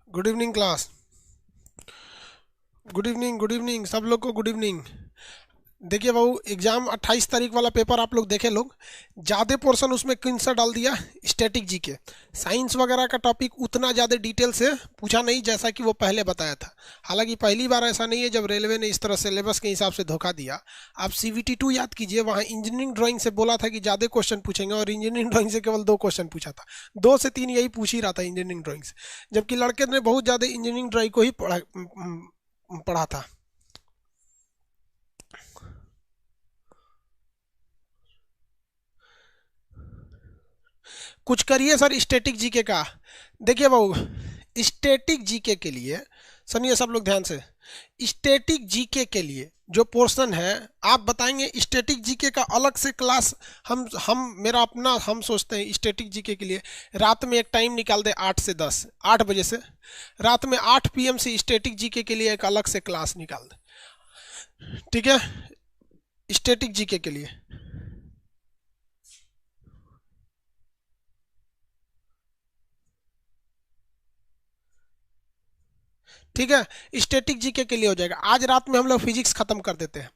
Good evening class. Good evening सब लोग को गुड इवनिंग। देखिए बाबू, एग्जाम 28 तारीख वाला पेपर आप लोग देखे लोग। ज़्यादा पोर्शन उसमें किन सा डाल दिया, स्टैटिक जीके। साइंस वगैरह का टॉपिक उतना ज़्यादा डिटेल से पूछा नहीं जैसा कि वो पहले बताया था। हालांकि पहली बार ऐसा नहीं है जब रेलवे ने इस तरह सिलेबस के हिसाब से धोखा दिया। आप CVT 2 याद कीजिए, वहाँ इंजीनियरिंग ड्राइंग से बोला था कि ज़्यादा क्वेश्चन पूछेंगे और इंजीनियरिंग ड्राइंग से केवल 2 क्वेश्चन पूछा था। 2 से 3 यही पूछ ही रहा था इंजीनियरिंग ड्राइंग से, जबकि लड़के ने बहुत ज़्यादा इंजीनियरिंग ड्राइंग को ही पढ़ा था। कुछ करिए सर स्टैटिक जीके का। देखिए बाबू, स्टैटिक जीके के लिए सुनिए सब लोग ध्यान से। स्टैटिक जीके के लिए जो पोर्शन है, आप बताएंगे स्टैटिक जीके का अलग से क्लास। हम सोचते हैं स्टैटिक जीके के लिए रात में एक टाइम निकाल दे, 8 से 10, 8 बजे से रात में 8 PM से स्टैटिक जीके के लिए एक अलग से क्लास निकाल दे। ठीक है, स्टैटिक जीके के लिए। ठीक है, स्टैटिक जीके के लिए हो जाएगा। आज रात में हम लोग फिजिक्स खत्म कर देते हैं।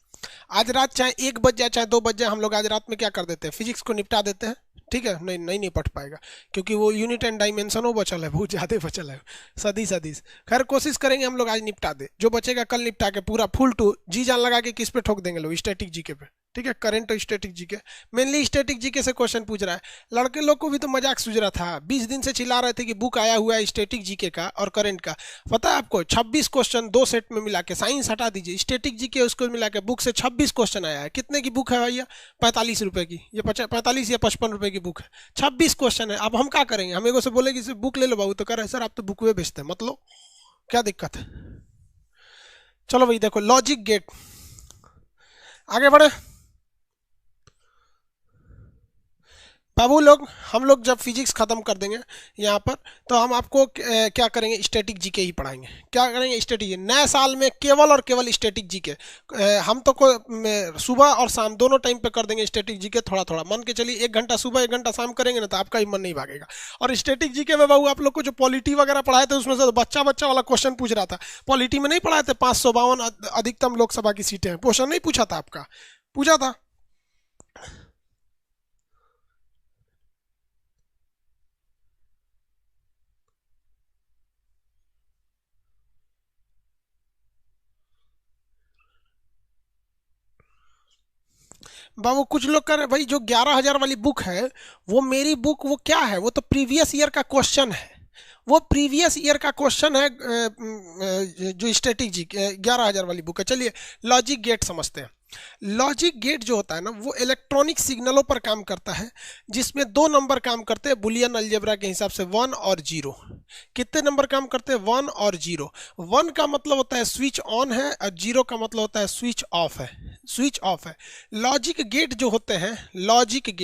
आज रात चाहे 1 बज जाए चाहे 2 बज जाए, हम लोग आज रात में क्या कर देते हैं, फिजिक्स को निपटा देते हैं। ठीक है, नहीं नहीं निपट पाएगा क्योंकि वो यूनिट एंड डायमेंशन वो बचल है, बहुत ज़्यादा बचल है। सदी सदीस खैर कोशिश करेंगे हम लोग आज निपटा दे, जो बचेगा कल निपटा के पूरा फुल टू जी जान लगा के किस पे ठोक देंगे लोग, स्टैटिक जीके पे। ठीक है, करंट और static GK, mainly static GK से क्वेश्चन पूछ रहा है। लड़के लोग को भी तो मजाक सूझ रहा था, 20 दिन से चिल्ला रहे थे कि बुक आया हुआ है स्टैटिक जीके का और करंट का। पता है आपको 26 क्वेश्चन 2 सेट में मिला के, साइंस हटा दीजिए, स्टैटिक जीके उसको मिला के बुक से 26 क्वेश्चन आया है। कितने की बुक है भैया? 45 रुपए की, ये 45 या 55 रुपए की बुक है। 26 क्वेश्चन है। अब हम क्या करेंगे? हम एगो से बोले कि बुक ले लो बाबू, तो कह रहे सर आप तो बुक वे बेचते हैं, मत लो, क्या दिक्कत है। चलो भाई देखो, लॉजिक गेट, आगे बढ़े बाबू लोग। हम लोग जब फिजिक्स खत्म कर देंगे यहाँ पर, तो हम आपको क्या करेंगे, स्टैटिक जीके ही पढ़ाएंगे। क्या करेंगे, स्टैटिक। नए साल में केवल और केवल स्टैटिक जीके। हम तो सुबह और शाम दोनों टाइम पे कर देंगे स्टैटिक जीके। थोड़ा थोड़ा मान के चलिए, 1 घंटा सुबह 1 घंटा शाम करेंगे ना, तो आपका ही मन नहीं भागेगा। और स्टैटिक जीके में बाबू आप लोग को जो पॉलिटी वगैरह पढ़ाए थे, उसमें से तो बच्चा बच्चा वाला क्वेश्चन पूछ रहा था। पॉलिटी में नहीं पढ़ाए थे 552 अधिकतम लोकसभा की सीटें, क्वेश्चन नहीं पूछा था आपका? पूछा था। बाबू कुछ लोग कर भाई, जो 11,000 वाली बुक है, वो मेरी बुक वो क्या है, वो तो प्रीवियस ईयर का क्वेश्चन है। वो प्रीवियस ईयर का क्वेश्चन है, जो स्टैटिक जी 11,000 वाली बुक है। चलिए लॉजिक गेट समझते हैं। लॉजिक गेट जो होता है ना, वो इलेक्ट्रॉनिक सिग्नलों पर काम करता है, जिसमें 2 नंबर काम करते हैं बुलियन अलजेब्रा के हिसाब से, 1 और 0। कितने नंबर काम करते हैं? 1 और 0। 1 का मतलब होता है स्विच ऑन है, और 0 का मतलब होता है स्विच ऑफ है। स्विच ऑफ है। लॉजिक गेट जो होते हैं, लॉजिक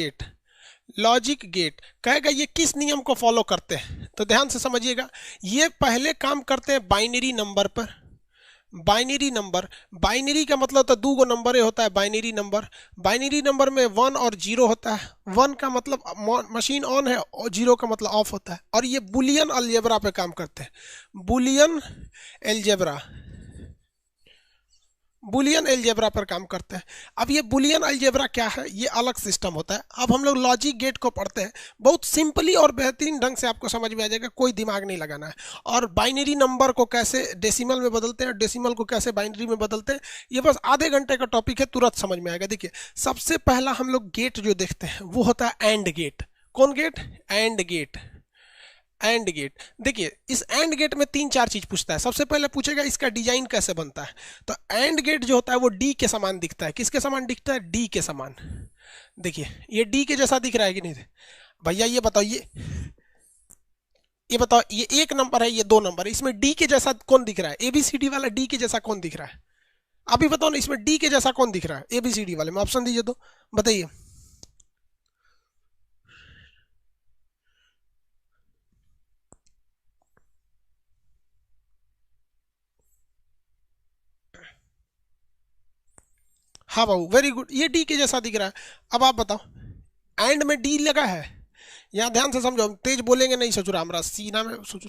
गेट कहेगा ये किस नियम को फॉलो करते हैं, तो ध्यान से समझिएगा। ये पहले काम करते हैं बाइनरी नंबर पर। बाइनरी का मतलब होता है 2 नंबर होता है बाइनरी नंबर। बाइनरी नंबर में 1 और 0 होता है। 1 का मतलब मशीन ऑन है, और 0 का मतलब ऑफ होता है। और ये बुलियन अलजेब्रा पे काम करते हैं। बुलियन अलजेब्रा पर काम करते हैं। अब ये बुलियन अलजेब्रा क्या है, ये अलग सिस्टम होता है। अब हम लोग लॉजिक गेट को पढ़ते हैं, बहुत सिंपली और बेहतरीन ढंग से आपको समझ में आ जाएगा, कोई दिमाग नहीं लगाना है। और बाइनरी नंबर को कैसे डेसिमल में बदलते हैं, डेसिमल को कैसे बाइनरी में बदलते हैं, ये बस आधे घंटे का टॉपिक है, तुरंत समझ में आएगा। देखिए, सबसे पहला हम लोग गेट जो देखते हैं वो होता है एंड गेट। कौन gate? AND gate. AND gate, देखिए इस एंड गेट में 3 4 चीज पूछता है। सबसे पहले पूछेगा इसका डिजाइन कैसे बनता है। तो एंड गेट जो होता है वो डी के समान दिखता है। किसके समान दिखता है? डी के समान। देखिए ये डी के जैसा दिख रहा है कि नहीं? भैया ये बताओ, ये 1 नंबर है, ये 2 नंबर है, इसमें डी के जैसा कौन दिख रहा है? एबीसीडी वाला डी के जैसा कौन दिख रहा है? अभी बताओ ना, इसमें डी के जैसा कौन दिख रहा है एबीसीडी वाले में? ऑप्शन दीजिए तो बताइए। हाँ बाबू वेरी गुड, ये डी के जैसा दिख रहा है। अब आप बताओ, एंड में डी लगा है। यहाँ ध्यान से समझो, हम तेज बोलेंगे नहीं, सोच रहा हमारा सीना में सोचो।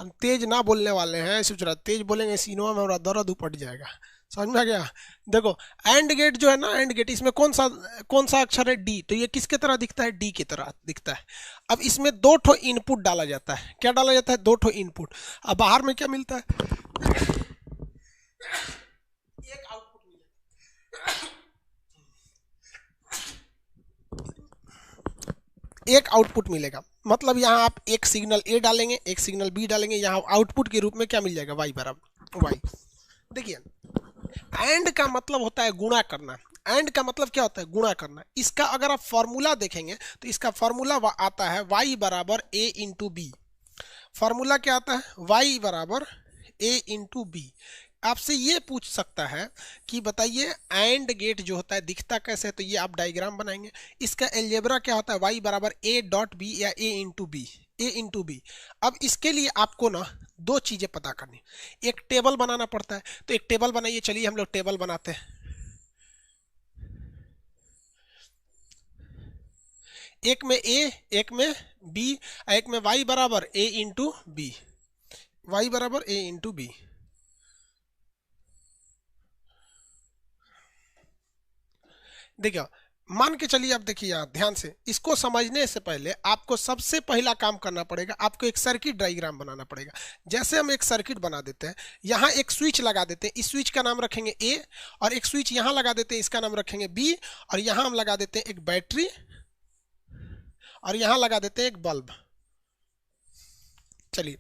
हम तेज ना बोलने वाले हैं, सोच रहा तेज बोलेंगे सीनों में हमारा दर्द उपट जाएगा। समझ में आ गया? देखो एंड गेट जो है ना, एंड गेट, इसमें कौन सा अक्षर है? डी। तो ये किसके तरह दिखता है? डी की तरह दिखता है। अब इसमें दो ठो इनपुट डाला जाता है। क्या डाला जाता है? दो ठो इनपुट। अब बाहर में क्या मिलता है? एक आउटपुट मिलेगा, एक आउटपुट मिलेगा। मतलब यहाँ आप एक सिग्नल ए डालेंगे, एक सिग्नल बी डालेंगे, यहाँ आउटपुट के रूप में क्या मिल जाएगा? वाई बराबर वाई। देखिए एंड का मतलब होता है गुणा करना। एंड का मतलब क्या होता है? गुणा करना। इसका अगर आप फॉर्मूला देखेंगे तो इसका फॉर्मूला आता है y बराबर a इंटू बी। फॉर्मूला क्या आता है? y बराबर a इंटू बी। आपसे ये पूछ सकता है कि बताइए एंड गेट जो होता है दिखता कैसे है? तो ये आप डायग्राम बनाएंगे। इसका एल्जेब्रा क्या होता है? y बराबर a डॉट बी या a into B, a into B. अब इसके लिए आपको ना दो चीजें पता करनी। एक टेबल बनाना पड़ता है, तो एक टेबल बनाइए। चलिए हम लोग टेबल बनाते हैं। एक में a, एक में b, एक में y बराबर a इंटू बी, y बराबर a इंटू बी। देखिए मान के चलिए, आप देखिए यहाँ ध्यान से, इसको समझने से पहले आपको सबसे पहला काम करना पड़ेगा, आपको एक सर्किट डायग्राम बनाना पड़ेगा। जैसे हम एक सर्किट बना देते हैं, यहाँ एक स्विच लगा देते हैं, इस स्विच का नाम रखेंगे ए, और एक स्विच यहाँ लगा देते हैं, इसका नाम रखेंगे बी, और यहाँ हम लगा देते हैं एक बैटरी, और यहाँ लगा देते हैं एक बल्ब। चलिए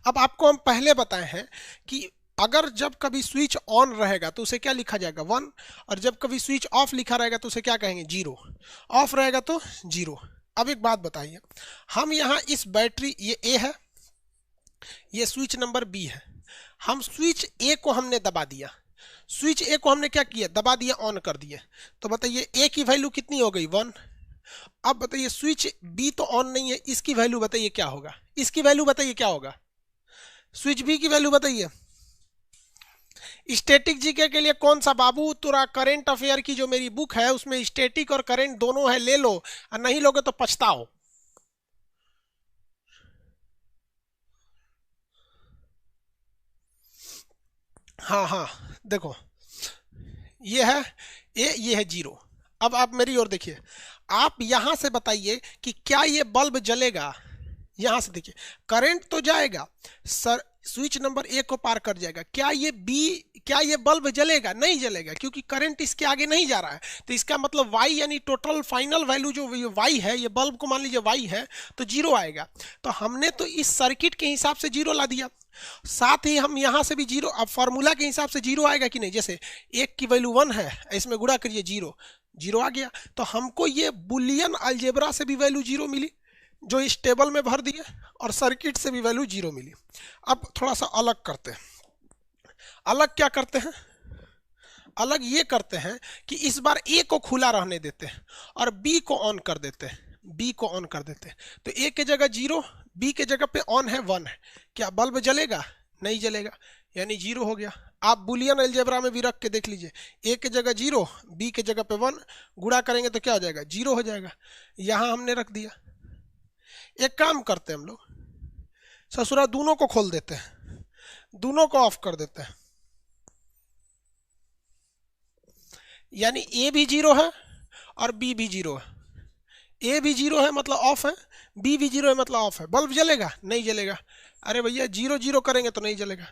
अब आपको हम पहले बताए हैं कि अगर जब कभी स्विच ऑन रहेगा तो उसे क्या लिखा जाएगा? 1, और जब कभी स्विच ऑफ लिखा रहेगा तो उसे क्या कहेंगे? 0। ऑफ रहेगा तो 0। अब एक बात बताइए, हम यहाँ इस बैटरी, ये ए है, ये स्विच नंबर बी है, हम स्विच ए को हमने दबा दिया। स्विच ए को हमने क्या किया? दबा दिया, ऑन कर दिया। तो बताइए ए की वैल्यू कितनी हो गई? 1। अब बताइए स्विच बी तो ऑन नहीं है, इसकी वैल्यू बताइए क्या होगा? इसकी वैल्यू बताइए क्या होगा? स्विच बी की वैल्यू बताइए। स्टैटिक जीके के लिए कौन सा बाबू? तुरा करंट अफेयर की जो मेरी बुक है उसमें स्टैटिक और करंट दोनों है, ले लो, और नहीं लोगे तो पछताओ। हाँ हाँ देखो, ये है ए, ये है 0। अब आप मेरी ओर देखिए, आप यहां से बताइए कि क्या ये बल्ब जलेगा? यहां से देखिए करंट तो जाएगा सर, स्विच नंबर ए को पार कर जाएगा। क्या ये बल्ब जलेगा? नहीं जलेगा, क्योंकि करंट इसके आगे नहीं जा रहा है। तो इसका मतलब y यानी टोटल फाइनल वैल्यू जो y है, ये बल्ब को मान लीजिए y है, तो 0 आएगा। तो हमने तो इस सर्किट के हिसाब से 0 ला दिया, साथ ही हम यहां से भी 0। अब फॉर्मूला के हिसाब से 0 आएगा कि नहीं? जैसे 1 की वैल्यू 1 है, इसमें गुणा करिए 0 आ गया। तो हमको ये बुलियन अलजेब्रा से भी वैल्यू 0 मिली जो इस टेबल में भर दिए, और सर्किट से भी वैल्यू 0 मिली। अब थोड़ा सा अलग करते हैं। अलग क्या करते हैं? अलग ये करते हैं कि इस बार ए को खुला रहने देते हैं और बी को ऑन कर देते हैं। बी को ऑन कर देते हैं, तो ए के जगह 0, बी के जगह पे ऑन है 1 है। क्या बल्ब जलेगा? नहीं जलेगा, यानी 0 हो गया। आप बुलियन अलजेब्रा में भी रख के देख लीजिए, ए के जगह 0, बी के जगह पे 1, गुणा करेंगे तो क्या हो जाएगा? 0 हो जाएगा। यहां हमने रख दिया। एक काम करते हैं हम लोग, ससुरा दोनों को खोल देते हैं, दोनों को ऑफ कर देते हैं, यानी ए भी 0 है और बी भी 0 है। ए भी 0 है मतलब ऑफ है, बी भी 0 है मतलब ऑफ है। बल्ब जलेगा? नहीं जलेगा। अरे भैया 0 0 करेंगे तो नहीं जलेगा।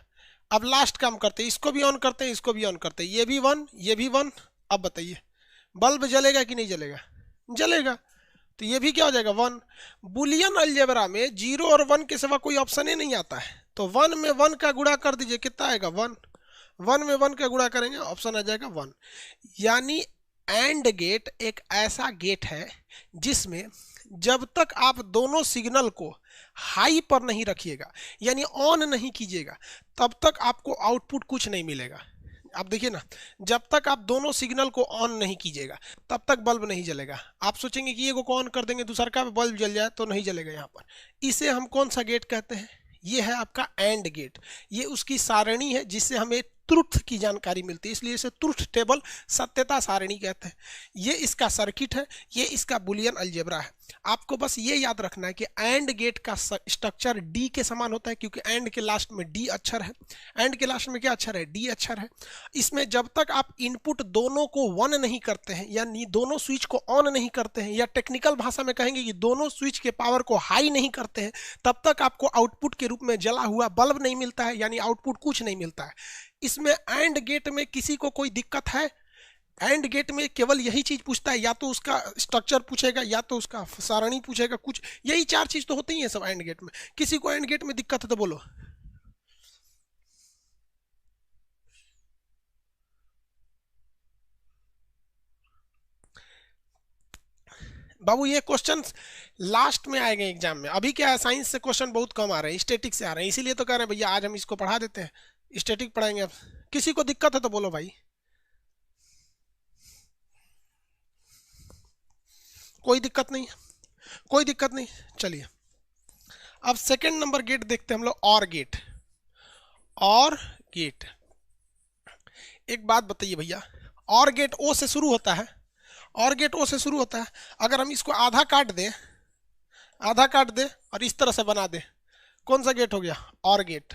अब लास्ट काम करते हैं, इसको भी ऑन करते हैं, इसको भी ऑन करते हैं, ये भी 1, ये भी 1। अब बताइए बल्ब जलेगा कि नहीं जलेगा? जलेगा। तो ये भी क्या हो जाएगा? 1। बुलियन अलजेब्रा में 0 और 1 के सिवा कोई ऑप्शन ही नहीं आता है। तो 1 में 1 का गुणा कर दीजिए, कितना आएगा? 1। 1 में 1 का गुणा करेंगे, ऑप्शन आ जाएगा 1। यानी एंड गेट एक ऐसा गेट है जिसमें जब तक आप दोनों सिग्नल को हाई पर नहीं रखिएगा, यानी ऑन नहीं कीजिएगा, तब तक आपको आउटपुट कुछ नहीं मिलेगा। आप देखिए ना, जब तक आप दोनों सिग्नल को ऑन नहीं कीजिएगा तब तक बल्ब नहीं जलेगा। आप सोचेंगे कि एगो को ऑन कर देंगे दूसरा का बल्ब जल जाए, तो नहीं जलेगा यहाँ पर। इसे हम कौन सा गेट कहते हैं? ये है आपका एंड गेट। ये उसकी सारणी है जिससे हमें ट्रुथ की जानकारी मिलती है, इसलिए इसे ट्रुथ टेबल, सत्यता सारणी कहते हैं। ये इसका सर्किट है, ये इसका बुलियन अलजेब्रा है। आपको बस ये याद रखना है कि एंड गेट का स्ट्रक्चर डी के समान होता है, क्योंकि एंड के लास्ट में डी अक्षर है। एंड के लास्ट में क्या अक्षर है? डी अक्षर है। इसमें जब तक आप इनपुट दोनों को वन नहीं करते हैं, यानी दोनों स्विच को ऑन नहीं करते हैं, या टेक्निकल भाषा में कहेंगे कि दोनों स्विच के पावर को हाई नहीं करते हैं, तब तक आपको आउटपुट के रूप में जला हुआ बल्ब नहीं मिलता है, यानी आउटपुट कुछ नहीं मिलता है। इसमें एंड गेट में किसी को कोई दिक्कत है? एंड गेट में केवल यही चीज पूछता है, या तो उसका स्ट्रक्चर पूछेगा, या तो उसका सारणी पूछेगा, कुछ यही चार चीज तो होती ही है सब एंड गेट में। किसी को एंड गेट में दिक्कत है तो बोलो। बाबू ये क्वेश्चन लास्ट में आएंगे एग्जाम में। अभी क्या है, साइंस से क्वेश्चन बहुत कम आ रहे हैं, स्टैटिक से आ रहे हैं, इसीलिए तो कह रहे हैं भैया आज हम इसको पढ़ा देते हैं, स्टैटिक पढ़ाएंगे। अब किसी को दिक्कत है तो बोलो भाई। कोई दिक्कत नहीं, कोई दिक्कत नहीं। चलिए अब सेकंड नंबर गेट देखते हैं हम लोग, और गेट। और गेट, एक बात बताइए भैया, और गेट ओ से शुरू होता है, और गेट ओ से शुरू होता है। अगर हम इसको आधा काट दें, आधा काट दे और इस तरह से बना दे, कौन सा गेट हो गया? और गेट।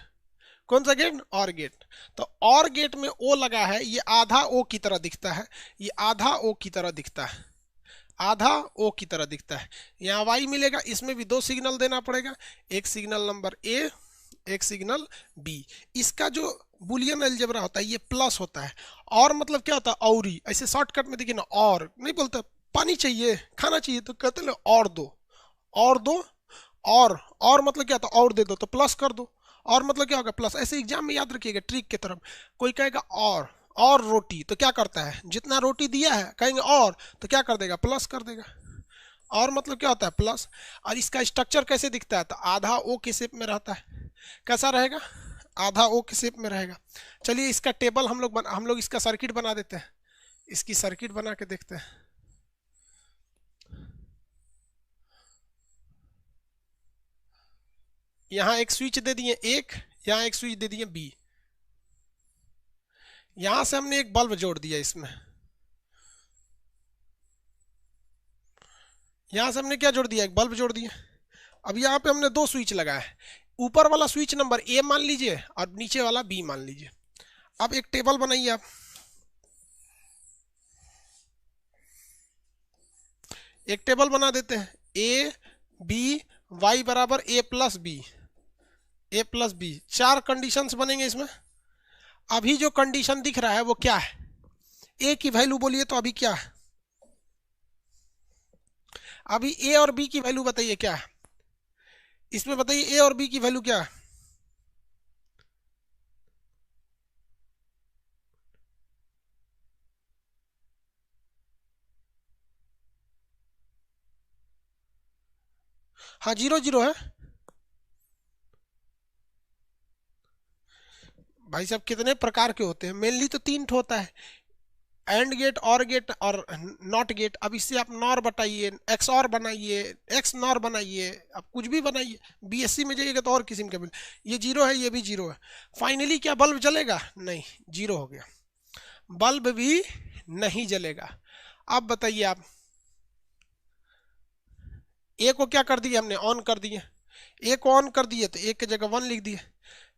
कौन सा गेट? और गेट। तो और गेट में ओ लगा है, ये आधा ओ की तरह दिखता है, ये आधा ओ की तरह दिखता है, आधा ओ की तरह दिखता है। यहाँ वाई मिलेगा, इसमें भी दो सिग्नल देना पड़ेगा, एक सिग्नल नंबर ए, एक सिग्नल बी। इसका जो बुलियन अलजेब्रा होता है ये प्लस होता है। और मतलब क्या होता है? औरी। ऐसे शॉर्टकट में देखिए ना, और नहीं बोलते पानी चाहिए, खाना चाहिए तो कहते हैं और दो, और दो। और मतलब क्या होता है? और दे दो तो प्लस कर दो। और मतलब क्या होगा? प्लस। ऐसे एग्जाम में याद रखिएगा ट्रिक की तरफ। कोई कहेगा और रोटी, तो क्या करता है? जितना रोटी दिया है कहेंगे और, तो क्या कर देगा? प्लस कर देगा। और मतलब क्या होता है? प्लस। और इसका स्ट्रक्चर कैसे दिखता है? तो आधा ओ के शेप में रहता है। कैसा रहेगा? आधा ओ के शेप में रहेगा। चलिए इसका टेबल हम लोग इसका सर्किट बना देते हैं, इसकी सर्किट बना के देखते हैं। यहाँ एक स्विच दे दिए एक, यहाँ एक स्विच दे दिए बी, यहां से हमने एक बल्ब जोड़ दिया इसमें, यहां से हमने क्या जोड़ दिया? एक बल्ब जोड़ दिया। अब यहाँ पे हमने दो स्विच लगाया है, ऊपर वाला स्विच नंबर ए मान लीजिए और नीचे वाला बी मान लीजिए। अब एक टेबल बनाइए आप, एक टेबल बना देते हैं, ए बी वाई बराबर ए प्लस बी, ए प्लस बी। चार कंडीशंस बनेंगे इसमें। अभी जो कंडीशन दिख रहा है वो क्या है? ए की वैल्यू बोलिए तो अभी क्या है? अभी ए और बी की वैल्यू बताइए क्या है इसमें, बताइए ए और बी की वैल्यू क्या है? हाँ 0 0 है भाई साहब। कितने प्रकार के होते हैं? मेनली तो तीन होता है, एंड गेट, और गेट और नॉट गेट। अब इससे आप नॉर बताइए, एक्स और बनाइए, एक्स नॉर बनाइए, आप कुछ भी बनाइए। बीएससी में जाइएगा तो और किस्म के बिल। ये 0 है, ये भी 0 है। फाइनली क्या बल्ब जलेगा? नहीं, 0 हो गया, बल्ब भी नहीं जलेगा। अब बताइए आप, ए को क्या कर दिया हमने? ऑन कर दिए। ए को ऑन कर दिए तो ए की जगह 1 लिख दिए,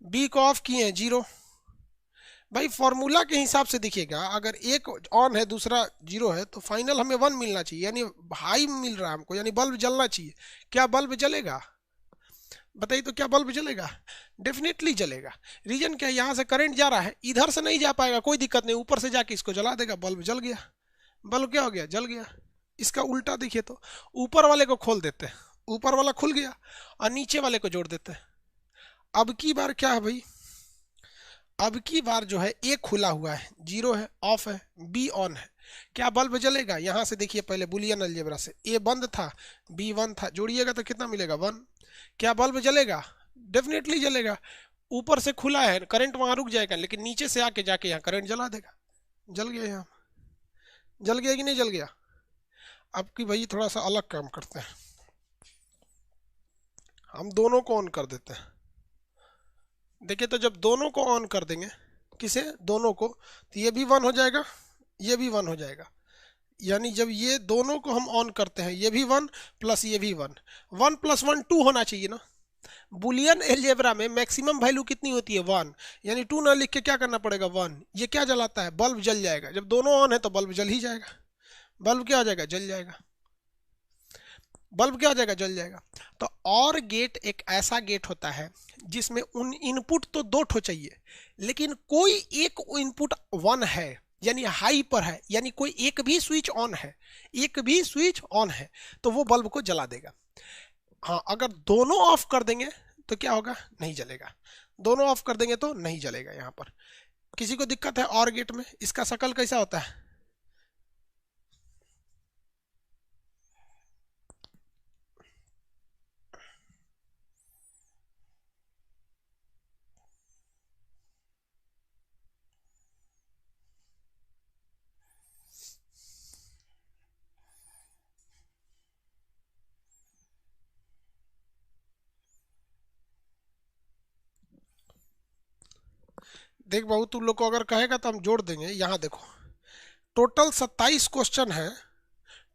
बी को ऑफ किए 0। भाई फॉर्मूला के हिसाब से देखिएगा, अगर एक ऑन है दूसरा 0 है तो फाइनल हमें 1 मिलना चाहिए, यानी हाई मिल रहा है हमको, यानी बल्ब जलना चाहिए। क्या बल्ब जलेगा? बताइए तो क्या बल्ब जलेगा? डेफिनेटली जलेगा। रीजन क्या है? यहाँ से करंट जा रहा है, इधर से नहीं जा पाएगा, कोई दिक्कत नहीं, ऊपर से जाके इसको जला देगा, बल्ब जल गया। बल्ब क्या हो गया? जल गया। इसका उल्टा देखिए तो, ऊपर वाले को खोल देते हैं, ऊपर वाला खुल गया, और नीचे वाले को जोड़ देते हैं। अब की बार क्या है भाई? अब की बार जो है ए खुला हुआ है, 0 है, ऑफ है, बी ऑन है। क्या बल्ब जलेगा? यहां से देखिए पहले बुलियन अलजेब्रा से, ए बंद था, बी 1 था, जोड़िएगा तो कितना मिलेगा? 1। क्या बल्ब जलेगा? डेफिनेटली जलेगा। ऊपर से खुला है, करंट वहां रुक जाएगा, लेकिन नीचे से आके जाके यहाँ करंट जला देगा। जल गया, यहाँ जल गया कि नहीं जल गया? अब की भाई थोड़ा सा अलग काम करते हैं, हम दोनों को ऑन कर देते हैं। देखिए तो जब दोनों को ऑन कर देंगे, किसे? दोनों को, तो ये भी 1 हो जाएगा, ये भी 1 हो जाएगा। यानी जब ये दोनों को हम ऑन करते हैं, ये भी 1 प्लस ये भी 1, 1 प्लस 1 2 होना चाहिए ना। बुलियन एलजेब्रा में मैक्सिमम वैल्यू कितनी होती है 1, यानी 2 ना लिख के क्या करना पड़ेगा 1। ये क्या जलाता है, बल्ब जल जाएगा। जब दोनों ऑन है तो बल्ब जल ही जाएगा, बल्ब क्या हो जाएगा, जल जाएगा, बल्ब क्या हो जाएगा, जल जाएगा। तो और गेट एक ऐसा गेट होता है जिसमें उन इनपुट तो 2 ठो चाहिए, लेकिन कोई एक इनपुट 1 है यानी हाई पर है, यानी कोई एक भी स्विच ऑन है, एक भी स्विच ऑन है तो वो बल्ब को जला देगा। हाँ, अगर दोनों ऑफ कर देंगे तो क्या होगा, नहीं जलेगा। दोनों ऑफ कर देंगे तो नहीं जलेगा। यहाँ पर किसी को दिक्कत है और गेट में, इसका शकल कैसा होता है, देख बहू, तुम लोग को अगर कहेगा तो हम जोड़ देंगे। यहाँ देखो, टोटल 27 क्वेश्चन है,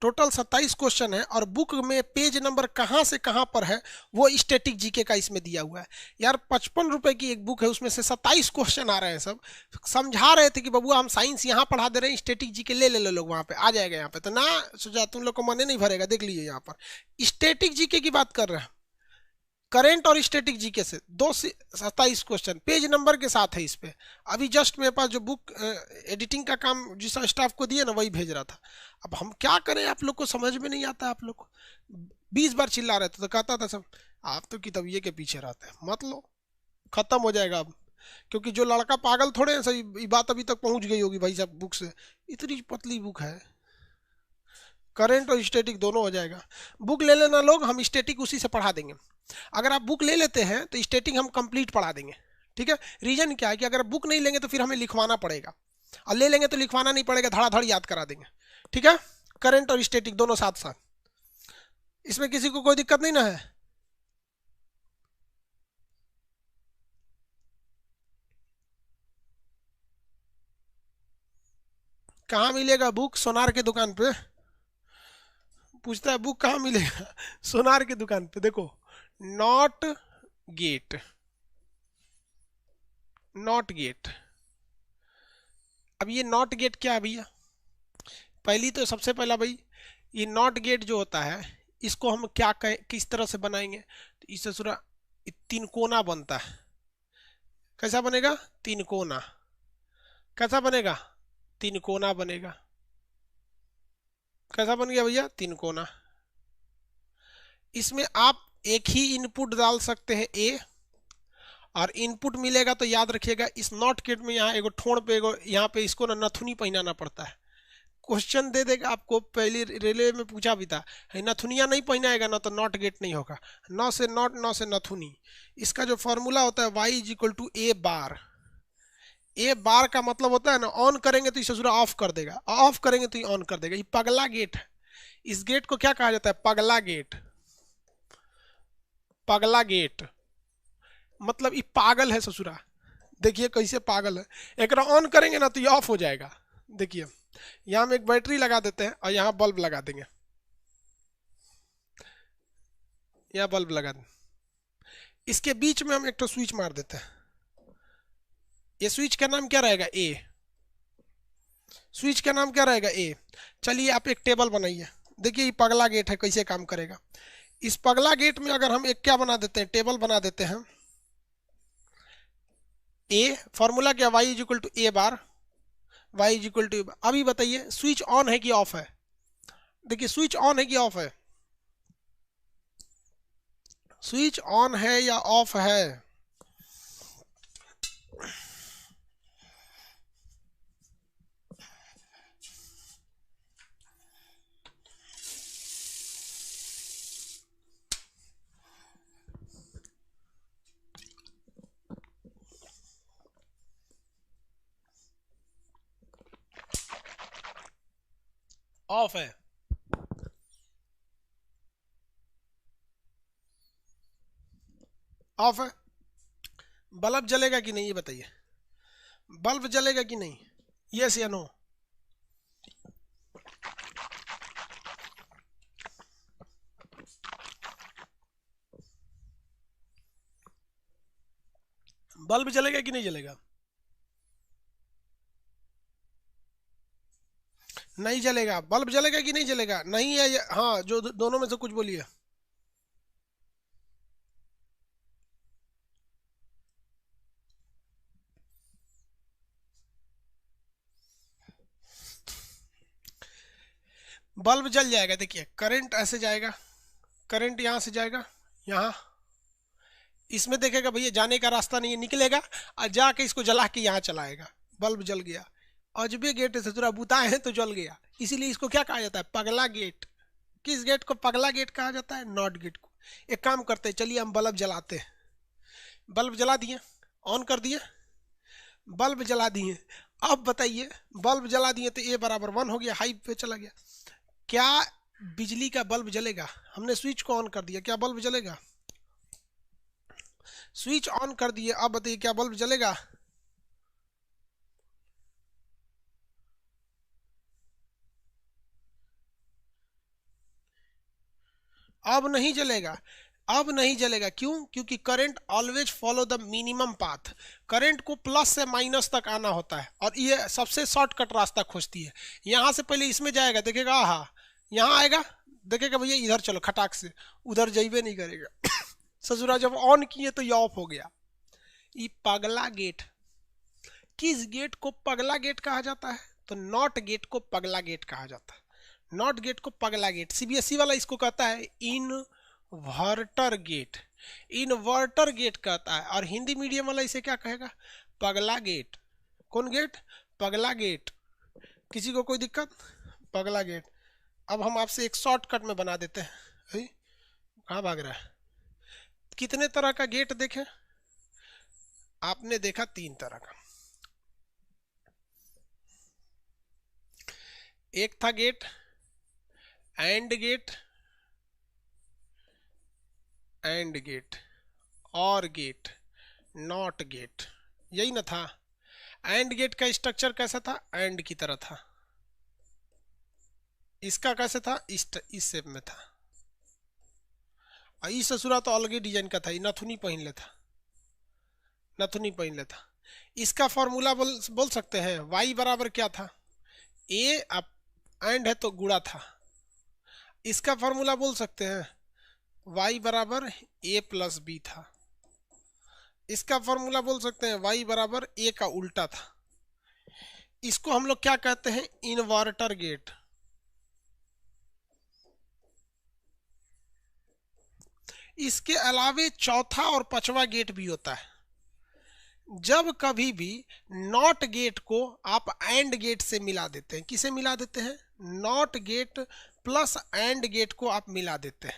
टोटल 27 क्वेश्चन है, और बुक में पेज नंबर कहाँ से कहाँ पर है वो स्टैटिक जीके का इसमें दिया हुआ है। यार 55 रुपए की एक बुक है, उसमें से 27 क्वेश्चन आ रहे हैं। सब समझा रहे थे कि बबुआ हम साइंस यहाँ पढ़ा दे रहे हैं, स्टैटिक जीके ले ले लो, लोग वहाँ पे आ जाएगा। यहाँ पे तो ना सोचा तुम लोग को मन नहीं भरेगा। देख लीजिए यहाँ पर स्टैटिक जीके की बात कर रहे हैं, करंट और स्टैटिक जीके से 27 क्वेश्चन पेज नंबर के साथ है इस पे। अभी जस्ट मेरे पास जो बुक एडिटिंग का काम जिस स्टाफ को दिए ना वही भेज रहा था। अब हम क्या करें, आप लोग को समझ में नहीं आता। आप लोग को 20 बार चिल्ला रहे थे तो कहता था सब आप तो किताबिये के पीछे रहते हैं, मत लो, खत्म हो जाएगा अब। क्योंकि जो लड़का पागल थोड़े हैं, सही बात अभी तक पहुंच गई होगी भाई साहब बुक से। इतनी पतली बुक है, करंट और स्टैटिक दोनों हो जाएगा। बुक ले लेना लोग, हम स्टैटिक उसी से पढ़ा देंगे। अगर आप बुक ले लेते हैं तो स्टैटिक हम कंप्लीट पढ़ा देंगे, ठीक है। रीजन क्या है कि अगर बुक नहीं लेंगे तो फिर हमें लिखवाना पड़ेगा, और ले लेंगे तो लिखवाना नहीं पड़ेगा, धड़ाधड़ याद करा देंगे, ठीक है। करंट और स्टैटिक दोनों साथ साथ, इसमें किसी को कोई दिक्कत नहीं ना है। कहाँ मिलेगा बुक, सोनार के दुकान पे। पूछता है बुक कहाँ मिलेगा सोनार की दुकान पे। देखो, नॉट गेट, नॉट गेट। अब ये नॉट गेट क्या है भैया, पहली तो सबसे पहला भाई, ये नॉट गेट जो होता है इसको हम क्या कहें, किस तरह से बनाएंगे, तो इससे सूरा तीन कोना बनता है। कैसा बनेगा, तीन कोना। कैसा बनेगा, तीन कोना बनेगा। कैसा बन गया भैया, तीन कोना। इसमें आप एक ही इनपुट डाल सकते हैं ए, और इनपुट मिलेगा तो याद रखिएगा इस नॉट गेट में यहाँ एगो ठोड़ पे एगो यहाँ पे इसको ना नथुनी पहनाना पड़ता है। क्वेश्चन दे देगा आपको, पहली रेलवे में पूछा भी था, नथुनिया नहीं पहनाएगा ना तो नॉट गेट नहीं होगा। नौ से नॉट, नौ से नथुनी। इसका जो फॉर्मूला होता है Y is equal to A बार। ए बार का मतलब होता है ना, ऑन करेंगे तो इसे ऑफ कर देगा, ऑफ करेंगे तो ये ऑन कर देगा। ये पगला गेट है। इस गेट को क्या कहा जाता है, पगला गेट। पगला गेट मतलब ये पागल है ससुरा। देखिए कैसे पागल है, एक ऑन करेंगे ना तो ये ऑफ हो जाएगा। देखिए यहाँ हम एक बैटरी लगा देते हैं और यहाँ बल्ब लगा देंगे, यहाँ बल्ब लगा दें, इसके बीच में हम एक तो स्विच मार देते हैं। ये स्विच का नाम क्या रहेगा, ए। स्विच का नाम क्या रहेगा, ए। चलिए आप एक टेबल बनाइए, देखिए ये पगला गेट है कैसे काम करेगा। इस पगला गेट में अगर हम एक क्या बना देते हैं, टेबल बना देते हैं। ए फॉर्मूला क्या, Y is equal to A bar, Y is equal to. अभी बताइए स्विच ऑन है कि ऑफ है। देखिए स्विच ऑन है कि ऑफ है, स्विच ऑन है या ऑफ है। ऑफ है। ऑफ है। बल्ब जलेगा कि नहीं ये बताइए, बल्ब जलेगा कि नहीं, यस या नो। बल्ब जलेगा कि नहीं जलेगा? नहीं जलेगा। बल्ब जलेगा कि नहीं जलेगा? नहीं है हाँ, जो दोनों में से कुछ बोलिए। बल्ब जल जाएगा। देखिए करंट ऐसे जाएगा, करंट यहां से जाएगा यहाँ, इसमें देखेगा भैया जाने का रास्ता नहीं है, निकलेगा और जाके इसको जला के यहाँ चलाएगा, बल्ब जल गया। अजबे गेट से थोड़ा बुताए हैं तो जल गया, इसीलिए इसको क्या कहा जाता है? पगला गेट। किस गेट को पगला गेट कहा जाता है? नॉट गेट को। एक काम करते हैं, चलिए हम बल्ब जलाते हैं। बल्ब जला दिए, ऑन कर दिए, बल्ब जला दिए। अब बताइए, बल्ब जला दिए तो ए बराबर 1 हो गया, हाई पे चला गया। क्या बिजली का बल्ब जलेगा? हमने स्विच को ऑन कर दिया, क्या बल्ब जलेगा? स्विच ऑन कर दिए, अब बताइए क्या बल्ब जलेगा? अब नहीं जलेगा। अब नहीं जलेगा, क्यों? क्योंकि current always follow the minimum path. Current को प्लस से माइनस तक आना होता है और ये सबसे शॉर्टकट रास्ता खोजती है। यहां से पहले इसमें जाएगा, देखेगा हाँ, यहाँ आएगा, देखेगा भैया इधर चलो, खटाक से उधर जाइबे नहीं करेगा। ससुरा जब ऑन किए तो ये ऑफ हो गया। ये पगला गेट। किस गेट को पगला गेट कहा जाता है? तो नॉट गेट को पगला गेट कहा जाता है। नॉट गेट को पगला गेट। सीबीएसई वाला इसको कहता है इनवर्टर गेट। इन्वर्टर गेट कहता है, और हिंदी मीडियम वाला इसे क्या कहेगा? पगला गेट। कौन गेट? पगला गेट। किसी को कोई दिक्कत? पगला गेट। अब हम आपसे एक शॉर्टकट में बना देते हैं। कहाँ भाग रहा है? कितने तरह का गेट देखें आपने? देखा 3 तरह का। एक था gate AND gate, AND gate, और गेट, नॉट गेट, यही ना था? एंड गेट का स्ट्रक्चर कैसा था? एंड की तरह था। इसका कैसे था? इस शेप में था। और इस ससुरा तो अलग ही डिजाइन का था, नथुनी पहन लेता, नथुनी पहन लेता। इसका फॉर्मूला बोल सकते हैं। y बराबर क्या था? ए अब एंड है तो गुणा था। इसका फॉर्मूला बोल सकते हैं, y बराबर a प्लस बी था। इसका फॉर्मूला बोल सकते हैं, y बराबर a का उल्टा था। इसको हम लोग क्या कहते हैं? Inverter gate. इसके अलावे चौथा और पांचवा गेट भी होता है। जब कभी भी नॉट गेट को आप एंड गेट से मिला देते हैं, किसे मिला देते हैं? NOT gate plus AND gate को आप मिला देते हैं,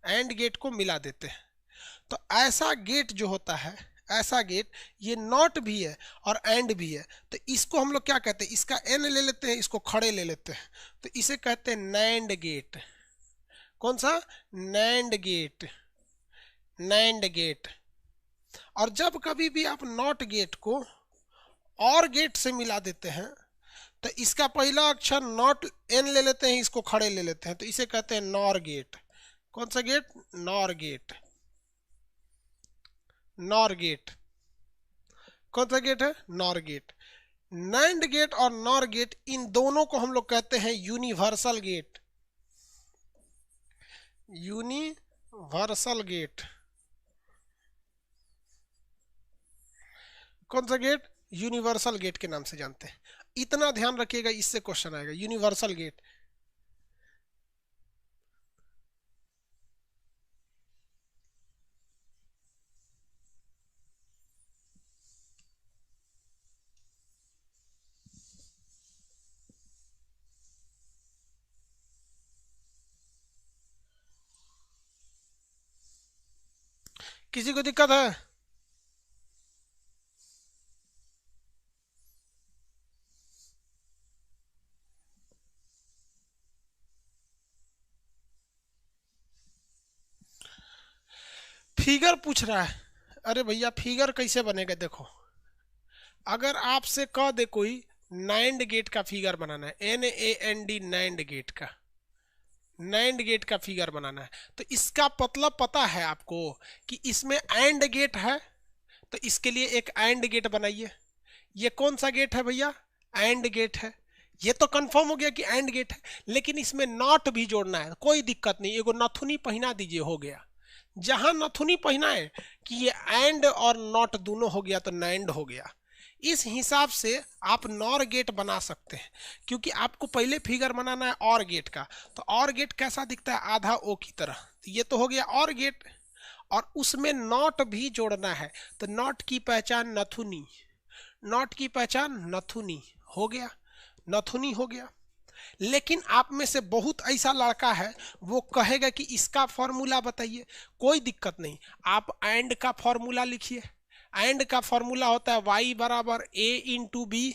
एंड गेट को मिला देते हैं। तो ऐसा गेट जो होता है, ऐसा गेट, ये नॉट भी है और एंड भी है, तो इसको हम लोग क्या कहते हैं? इसका एन ले लेते हैं, इसको खड़े ले लेते हैं, तो इसे कहते हैं नैंड गेट। कौन सा? NAND gate. NAND gate. और जब कभी भी आप नॉट गेट को और गेट से मिला देते हैं, तो इसका पहला अक्षर नॉट एन ले लेते हैं, इसको खड़े ले लेते हैं, तो इसे कहते हैं नॉर गेट। कौन सा gate? NOR gate. NOR gate. कौन सा गेट है? NOR gate. नैंड गेट और नॉर गेट, इन दोनों को हम लोग कहते हैं यूनिवर्सल गेट। Universal gate. कौन सा गेट? यूनिवर्सल गेट के नाम से जानते हैं। इतना ध्यान रखिएगा, इससे क्वेश्चन आएगा, यूनिवर्सल गेट। किसी को दिक्कत है? फिगर पूछ रहा है। अरे भैया फिगर कैसे बनेगा? देखो, अगर आपसे कह दे कोई नैंड गेट का फिगर बनाना है, NAND, नैंड गेट का, नैंड गेट का फिगर बनाना है। तो इसका मतलब पता है आपको कि इसमें एंड गेट है, तो इसके लिए एक एंड गेट बनाइए। ये कौन सा गेट है भैया? एंड गेट है। ये तो कंफर्म हो गया कि एंड गेट है, लेकिन इसमें नॉट भी जोड़ना है। कोई दिक्कत नहीं, एगो नथुनी पहना दीजिए, हो गया। जहां नथुनी पहना है कि ये एंड और नॉट दोनों हो गया तो नैंड हो गया। इस हिसाब से आप नॉर गेट बना सकते हैं, क्योंकि आपको पहले फिगर बनाना है और गेट का। तो और गेट कैसा दिखता है? आधा ओ की तरह। तो ये तो हो गया और गेट, और उसमें नॉट भी जोड़ना है। तो नॉट की पहचान नथुनी, नॉट की पहचान नथुनी, हो गया, नथुनी हो गया। लेकिन आप में से बहुत ऐसा लड़का है वो कहेगा कि इसका फॉर्मूला बताइए। कोई दिक्कत नहीं, आप एंड का फॉर्मूला लिखिए। एंड का फॉर्मूला होता है y बराबर a इंटू बी,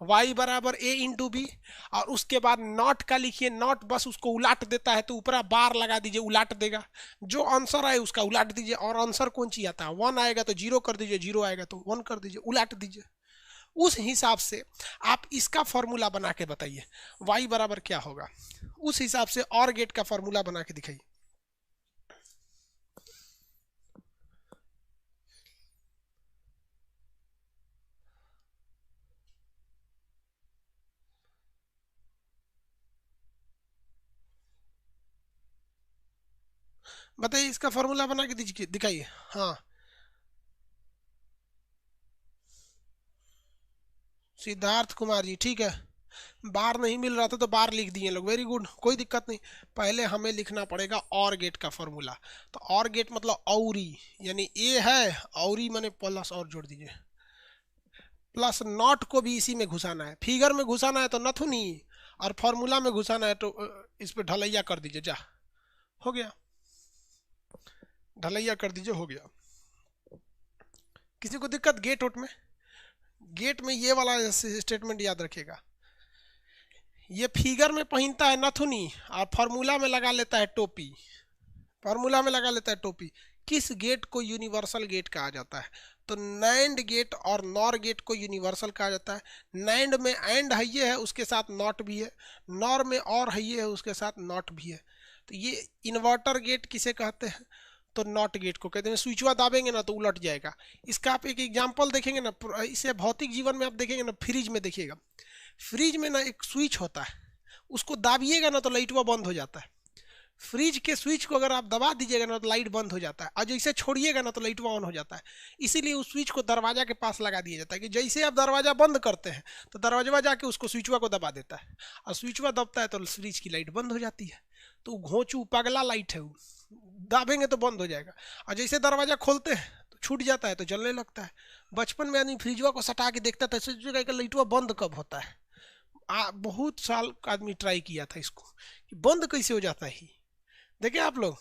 वाई बराबर a इंटू बी। और उसके बाद नॉट का लिखिए, नॉट बस उसको उलाट देता है, तो ऊपर बार लगा दीजिए, उलाट देगा। जो आंसर आए उसका उलाट दीजिए, और आंसर कौन सी आता है? 1 आएगा तो 0 कर दीजिए, 0 आएगा तो 1 कर दीजिए, उलाट दीजिए। उस हिसाब से आप इसका फॉर्मूला बना के बताइए y बराबर क्या होगा। उस हिसाब से और गेट का फॉर्मूला बना के दिखाइए। बताइए, इसका फॉर्मूला बना के दीजिए, दिखाइए। हाँ, सिद्धार्थ कुमार जी, ठीक है। बार नहीं मिल रहा था तो बार लिख दिए लोग, वेरी गुड, कोई दिक्कत नहीं। पहले हमें लिखना पड़ेगा और गेट का फॉर्मूला। तो और गेट मतलब औरी, यानी ए है, औरी माने प्लस और जोड़ दीजिए, प्लस नॉट को भी इसी में घुसाना है। फिगर में घुसाना है तो नथुनी, और फॉर्मूला में घुसाना है तो इस पे ढलैया कर दीजिए, जा, हो गया, ढलैया कर दीजिए, हो गया। किसी को दिक्कत गेट उट में? गेट में ये वाला स्टेटमेंट याद रखिएगा, ये फिगर में पहनता है नथुनी और फार्मूला में लगा लेता है टोपी, फार्मूला में लगा लेता है टोपी। किस गेट को यूनिवर्सल गेट कहा जाता है? तो नैंड गेट और नॉर गेट को यूनिवर्सल कहा जाता है। नैंड में एंड है ये है, उसके साथ नॉट भी है। नॉर में और है ये है, उसके साथ नॉट भी है। तो ये इन्वर्टर गेट किसे कहते हैं? तो नॉट गेट को कहते हैं। स्विचवा दाबेंगे ना तो उलट जाएगा। इसका आप एक एग्जांपल देखेंगे ना, इसे भौतिक जीवन में आप देखेंगे ना, फ्रिज में देखिएगा। फ्रिज में ना एक स्विच होता है, उसको दाबिएगा ना तो लाइटवा बंद हो जाता है। फ्रिज के स्विच को अगर आप दबा दीजिएगा ना तो लाइट बंद हो जाता है, और जैसे छोड़िएगा ना तो लाइट ऑन हो जाता है। इसीलिए उस स्विच को दरवाजा के पास लगा दिया जाता है कि जैसे आप दरवाजा बंद करते हैं तो दरवाजा जाके उसको स्विचवा को दबा देता है, और स्विचवा दबता है तो फ्रिज की लाइट बंद हो जाती है। तो घोंचू पगला लाइट है वो, दाबेंगे तो बंद हो जाएगा, और जैसे दरवाजा खोलते हैं तो छूट जाता है तो जलने लगता है। बचपन में आदमी फ्रिजवा को सटा के देखता था, सोचेगा कि लाइटवा बंद कब होता है। बहुत साल आदमी ट्राई किया था इसको कि बंद कैसे हो जाता है। देखे आप लोग?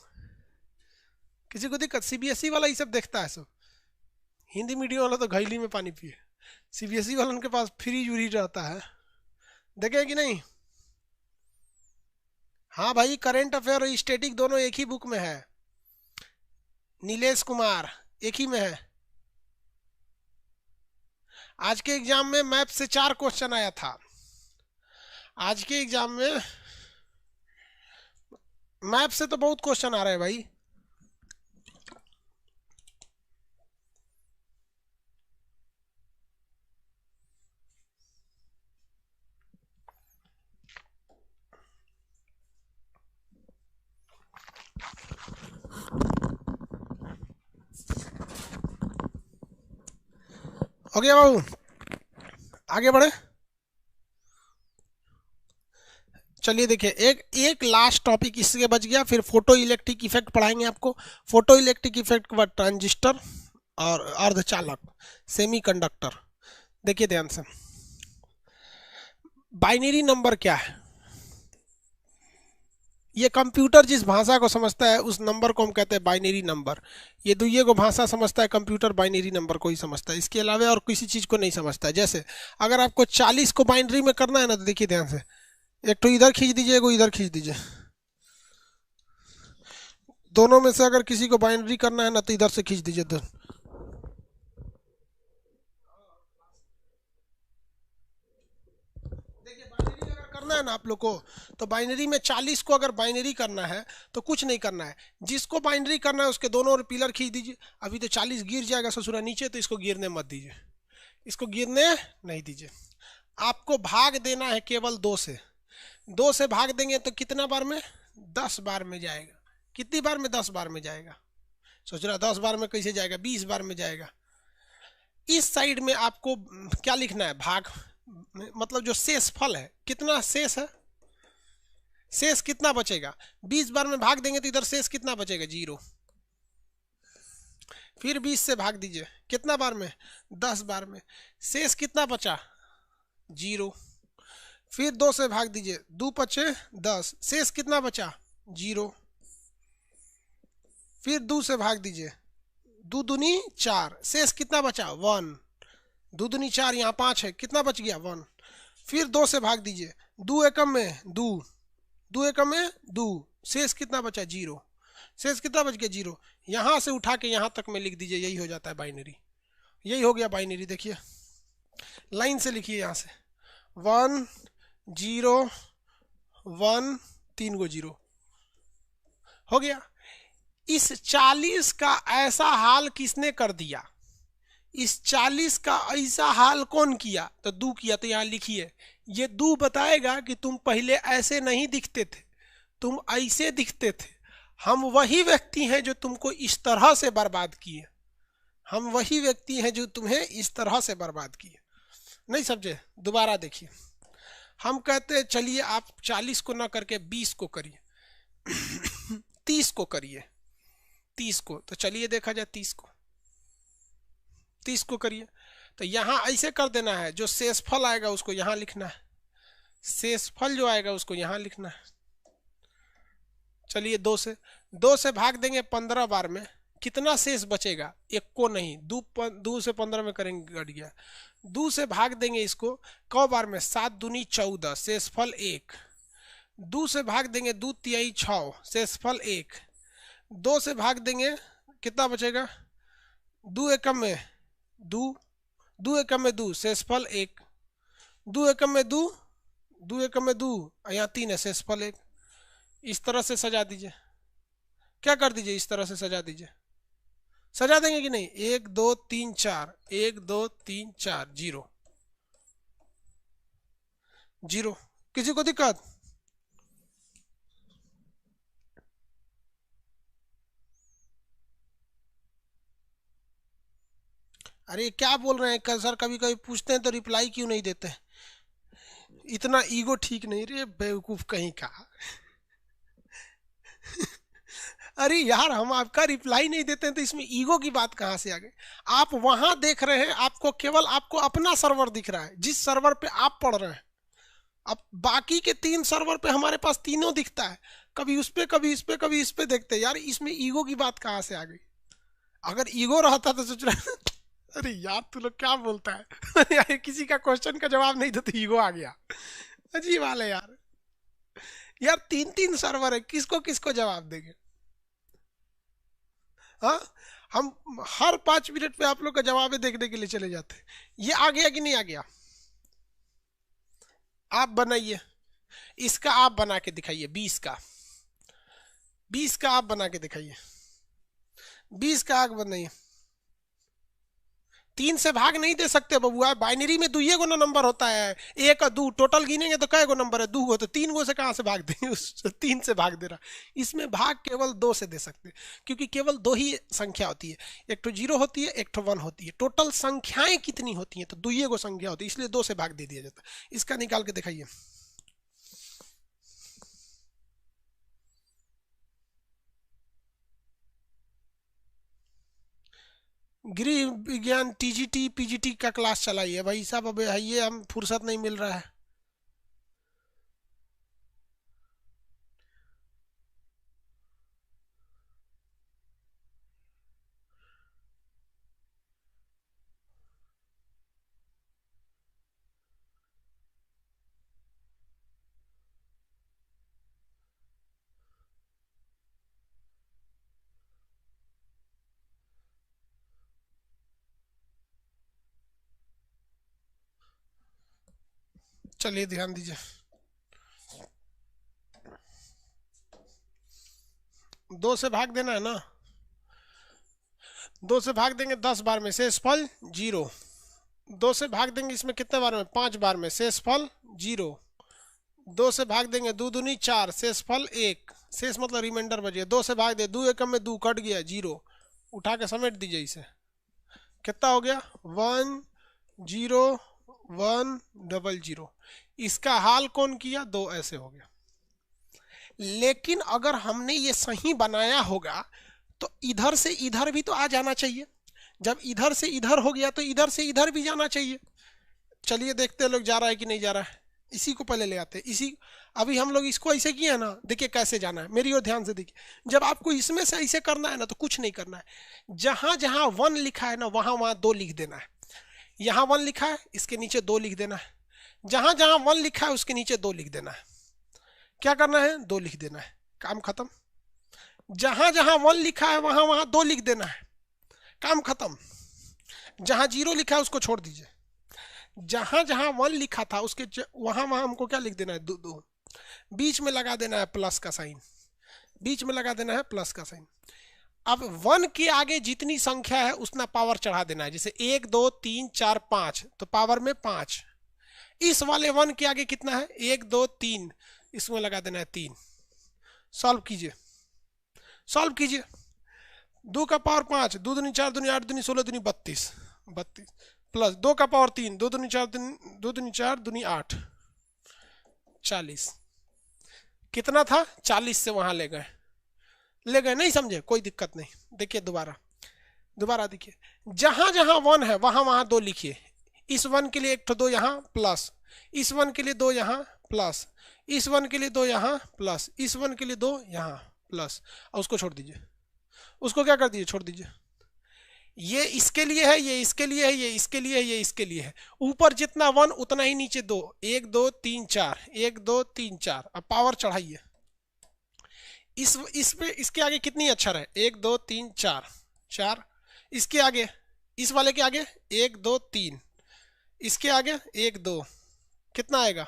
किसी को दिक्कत? सीबीएसई वाला ये सब देखता है सब, हिंदी मीडियम वाला तो घैली में पानी पिए। सीबीएसई वाला उनके पास फ्रीज व्रीज रहता है, देखे कि नहीं? हाँ भाई, करेंट अफेयर और स्टैटिक दोनों एक ही बुक में है। नीलेश कुमार, एक ही में है। आज के एग्जाम में मैथ से 4 क्वेश्चन आया था। आज के एग्जाम में मैथ से तो बहुत क्वेश्चन आ रहे हैं भाई। हो गया बाबू, आगे बढ़े। चलिए देखिए, एक एक लास्ट टॉपिक इसके बच गया, फिर फोटो इलेक्ट्रिक इफेक्ट पढ़ाएंगे आपको। फोटो इलेक्ट्रिक इफेक्ट के बाद ट्रांजिस्टर और अर्धचालक, सेमीकंडक्टर। देखिए ध्यान से, बाइनरी नंबर क्या है? ये कंप्यूटर जिस भाषा को समझता है उस नंबर को हम कहते हैं बाइनरी नंबर। ये दुइये को भाषा समझता है, कंप्यूटर बाइनरी नंबर को ही समझता है, इसके अलावा और किसी चीज़ को नहीं समझता है। जैसे अगर आपको 40 को बाइनरी में करना है ना, तो देखिए ध्यान से, एक तो इधर खींच दीजिए, एक इधर खींच दीजिए। दोनों में से अगर किसी को बाइनरी करना है ना तो इधर से खींच दीजिए। देखिए, बाइनरी अगर करना है ना आप लोग को, तो बाइनरी में 40 को अगर बाइनरी करना है तो कुछ नहीं करना है, जिसको बाइनरी करना है उसके दोनों ओर पिलर खींच दीजिए। अभी तो 40 गिर जाएगा ससुरा नीचे, तो इसको गिरने मत दीजिए, इसको गिरने नहीं दीजिए। आपको भाग देना है केवल 2 से, 2 से भाग देंगे तो कितना बार में, 10 बार में जाएगा। कितनी बार में, 10 बार में जाएगा। सोच रहा 10 बार में कैसे जाएगा, 20 बार में जाएगा। इस साइड में आपको क्या लिखना है, भाग, मतलब जो शेष फल है, कितना शेष है, शेष कितना बचेगा। 20 बार में भाग देंगे तो इधर शेष कितना बचेगा, 0। फिर 20 से भाग दीजिए, कितना बार में, 10 बार में, शेष कितना बचा, 0। फिर 2 से भाग दीजिए, 2 पचे 10, शेष कितना बचा, 0। फिर 2 से भाग दीजिए, 2 दूनी 4, शेष कितना बचा, 1। 2 दूनी 4, यहाँ 5 है, कितना बच गया, 1। फिर 2 से भाग दीजिए, 2 एकम में 2, 2 एकम में 2, शेष कितना बचा, 0। शेष कितना बच गया, 0। यहाँ से उठा के यहाँ तक में लिख दीजिए, यही हो जाता है बाइनरी। यही हो गया बाइनरी। देखिए लाइन से लिखिए, यहाँ से 1 0 1, 3 गो 0 हो गया। इस 40 का ऐसा हाल किसने कर दिया, इस 40 का ऐसा हाल कौन किया, तो 2 किया। तो यहाँ लिखिए, ये 2 बताएगा कि तुम पहले ऐसे नहीं दिखते थे, तुम ऐसे दिखते थे। हम वही व्यक्ति हैं जो तुमको इस तरह से बर्बाद किए, हम वही व्यक्ति हैं जो तुम्हें इस तरह से बर्बाद किए। नहीं समझे, दोबारा देखिए। हम कहते हैं चलिए आप 40 को ना करके 20 को करिए, 30 को करिए, 30 को, तो चलिए देखा जाए 30 को, 30 को करिए। तो यहाँ ऐसे कर देना है, जो शेषफल आएगा उसको यहाँ लिखना है, शेषफल जो आएगा उसको यहाँ लिखना है। चलिए 2 से भाग देंगे 15 बार में, कितना शेष बचेगा, 1 को नहीं, 2 से 15 में करेंगे, घट गया। 2 से भाग देंगे इसको कौ बार में, 7 दूनी 14, शेषफल 1। 2 से भाग देंगे 2 तिहाई 6, शेषफल 1। 2 से भाग देंगे कितना बचेगा, 2 एकम में 2, 2 एकम में 2, शेषफल 1। 2 एकम में 2, 2 एकम में 2, यहाँ 3 है, शेषफल 1। इस तरह से सजा दीजिए, क्या कर दीजिए, इस तरह से सजा दीजिए। सजा देंगे कि नहीं, 1 2 3 4, 1 2 3 4, 0 0। किसी को दिक्कत, अरे क्या बोल रहे हैं सर, कभी कभी पूछते हैं तो रिप्लाई क्यों नहीं देते हैं, इतना ईगो ठीक नहीं रे बेवकूफ कहीं का। अरे यार हम आपका रिप्लाई नहीं देते हैं तो इसमें ईगो की बात कहाँ से आ गई। आप वहां देख रहे हैं, आपको केवल आपको अपना सर्वर दिख रहा है, जिस सर्वर पे आप पढ़ रहे हैं। अब बाकी के 3 सर्वर पे हमारे पास तीनों दिखता है, कभी उस पे कभी इस पे कभी इस पे देखते हैं। यार इसमें ईगो की बात कहाँ से आ गई, अगर ईगो रहता तो सोच रहे अरे यार तू लोग क्या बोलता है यार, किसी का क्वेश्चन का जवाब नहीं देते ईगो आ गया, अजीब हाल है यार। यार 3 सर्वर है, किसको किसको जवाब देंगे। हाँ, हम हर 5 मिनट पे आप लोग का जवाब देखने के लिए चले जाते हैं। ये आ गया कि नहीं आ गया, आप बनाइए इसका, आप बना के दिखाइए 20 का, 20 का आप बना के दिखाइए, 20 का आप बनाइए। 3 से भाग नहीं दे सकते बबुआ, बाइनरी में 2 गो ना नंबर होता है, 1 और 2 टोटल गिनेंगे तो कै गो नंबर है, 2 गो, तो 3 गो से कहां से भाग देंगे, उस 3 से भाग दे रहा। इसमें भाग केवल 2 से दे सकते, क्योंकि केवल 2 ही संख्या होती है, एक तो 0 होती है, एक तो 1 होती है। टोटल संख्याएं कितनी होती हैं, तो 2 गो संख्या होती है, इसलिए 2 से भाग दे दिया जाता है। इसका निकाल के दिखाइए। गृह विज्ञान टीजीटी पीजीटी का क्लास चलाइए भाई साहब, अब ये हम फुर्सत नहीं मिल रहा है। चलिए ध्यान दीजिए, 2 से भाग देना है ना, 2 से भाग देंगे 10 बार में, शेषफल 0। 2 से भाग देंगे इसमें कितने बार में, 5 बार में, शेषफल 0। 2 से भाग देंगे 2 दूनी 4, शेषफल 1, शेष मतलब रिमाइंडर बच गया। 2 से भाग दे, 2 एकम में 2 कट गया, 0, उठा के समेट दीजिए इसे, कितना हो गया 1 0 1 0 0। इसका हाल कौन किया, 2, ऐसे हो गया। लेकिन अगर हमने ये सही बनाया होगा तो इधर से इधर भी तो आ जाना चाहिए। जब इधर से इधर हो गया तो इधर से इधर भी जाना चाहिए। चलिए देखते हैं लोग जा रहा है कि नहीं जा रहा है। इसी को पहले ले आते हैं, इसी अभी हम लोग इसको ऐसे किए हैं ना, देखिए कैसे जाना है, मेरी ओर ध्यान से देखिए। जब आपको इसमें से ऐसे करना है ना तो कुछ नहीं करना है, जहां जहां 1 लिखा है ना वहां वहां 2 लिख देना है। यहाँ 1 लिखा है, इसके नीचे 2 लिख देना है। जहां जहां 1 लिखा है उसके नीचे 2 लिख देना है। क्या करना है, 2 लिख देना है, काम खत्म। जहां जहां 1 लिखा है वहां वहां 2 लिख देना है, काम खत्म। जहां 0 लिखा है उसको छोड़ दीजिए। जहां जहां 1 लिखा था उसके वहां वहां हमको क्या लिख देना है, 2 2। बीच में लगा देना है प्लस का साइन, बीच में लगा देना है प्लस का साइन। अब 1 के आगे जितनी संख्या है उतना पावर चढ़ा देना है। जैसे 1 2 3 4 5 तो पावर में 5। इस वाले 1 के आगे कितना है, 1 2 3, इसमें लगा देना है 3। सॉल्व कीजिए, सॉल्व कीजिए। 2 का पावर 5, 2 दूनी 4 दूनी 8 दूनी 16 दूनी 32, 32 प्लस 2 का पावर 3, 2 दूनी 4 दूनी 8, 40। कितना था, 40 से वहां ले गए, ले गए, नहीं समझे, कोई दिक्कत नहीं। देखिए दोबारा, दोबारा देखिए, जहां जहां 1 है वहां वहां 2 लिखिए। इस 1 के लिए एक तो 2 यहाँ प्लस, इस 1 के लिए 2 यहाँ प्लस, इस 1 के लिए 2 यहाँ प्लस, इस 1 के लिए 2 यहाँ प्लस, और उसको छोड़ दीजिए। उसको क्या कर दीजिए, छोड़ दीजिए। ये इसके लिए है, ये इसके लिए है, ये इसके लिए है, ये इसके लिए है। ऊपर जितना 1 उतना ही नीचे 2, 1 2 3 4, 1 2 3 4। अब पावर चढ़ाइए। इस पे इसके आगे कितनी अक्षर है, 1 2 3 4, 4। इसके आगे, इस वाले के आगे 1 2 3, इसके आगे 1 2, कितना आएगा,